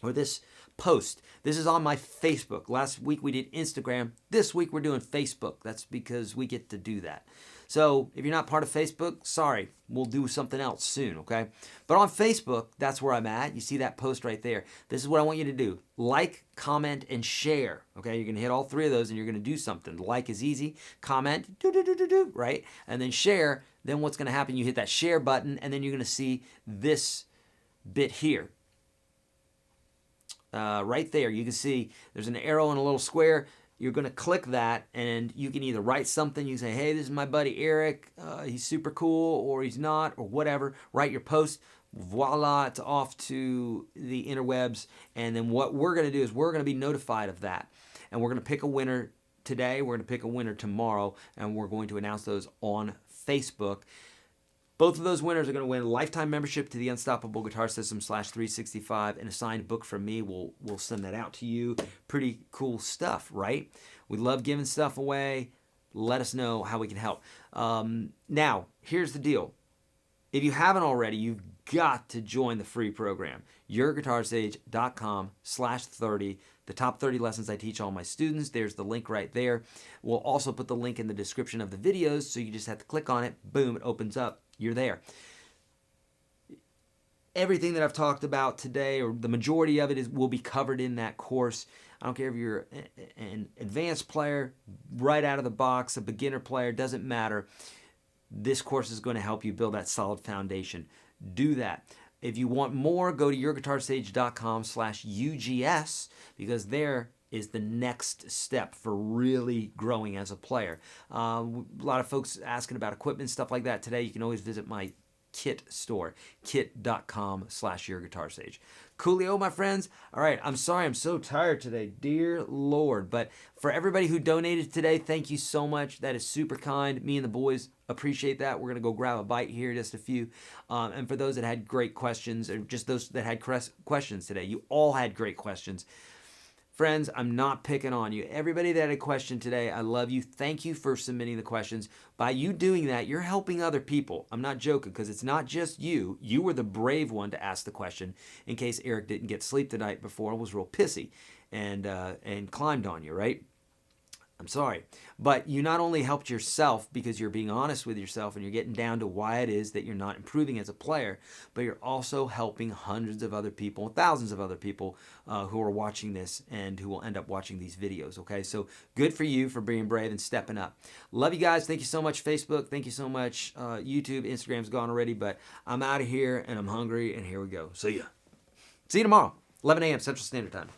Or this post. This is on my Facebook. Last week we did Instagram. This week we're doing Facebook. That's because we get to do that. So if you're not part of Facebook, sorry, we'll do something else soon, okay? But on Facebook, that's where I'm at. You see that post right there. This is what I want you to do. Like, comment, and share, okay? You're going to hit all three of those and you're going to do something. Like is easy. Comment, right? And then share. Then what's going to happen, you hit that share button and then you're going to see this bit here. Right there, you can see there's an arrow and a little square. You're going to click that, and you can either write something. You can say, "Hey, this is my buddy Eric. He's super cool," or "He's not," or whatever. Write your post. Voila, it's off to the interwebs. And then what we're going to do is we're going to be notified of that. And we're going to pick a winner today. We're going to pick a winner tomorrow, and we're going to announce those on Facebook. Both of those winners are going to win a lifetime membership to the Unstoppable Guitar System /365 and a signed book from me. We'll send that out to you. Pretty cool stuff, right? We love giving stuff away. Let us know how we can help. Now, here's the deal. If you haven't already, you've got to join the free program. YourGuitarSage.com /30. The top 30 lessons I teach all my students. There's the link right there. We'll also put the link in the description of the videos, so you just have to click on it. Boom, it opens up. You're there. Everything that I've talked about today, or the majority of it, will be covered in that course. I don't care if you're an advanced player, right out of the box, a beginner player, doesn't matter. This course is going to help you build that solid foundation. Do that. If you want more, go to YourGuitarSage.com /UGS, because there is the next step for really growing as a player. A lot of folks asking about equipment, stuff like that today. You can always visit my kit store, kit.com /YourGuitarSage. Coolio, my friends. All right, I'm sorry I'm so tired today. Dear Lord. But for everybody who donated today, thank you so much. That is super kind. Me and the boys appreciate that. We're going to go grab a bite here, just a few. And for those that had great questions, or just those that had questions today, you all had great questions. Friends, I'm not picking on you. Everybody that had a question today, I love you. Thank you for submitting the questions. By you doing that, you're helping other people. I'm not joking, because it's not just you. You were the brave one to ask the question in case Eric didn't get sleep the night before and was real pissy and climbed on you, right? I'm sorry. But you not only helped yourself because you're being honest with yourself and you're getting down to why it is that you're not improving as a player, but you're also helping hundreds of other people, thousands of other people who are watching this and who will end up watching these videos, okay? So good for you for being brave and stepping up. Love you guys. Thank you so much, Facebook. Thank you so much, YouTube. Instagram's gone already, but I'm out of here and I'm hungry, and here we go. See ya. See you tomorrow, 11 a.m. Central Standard Time.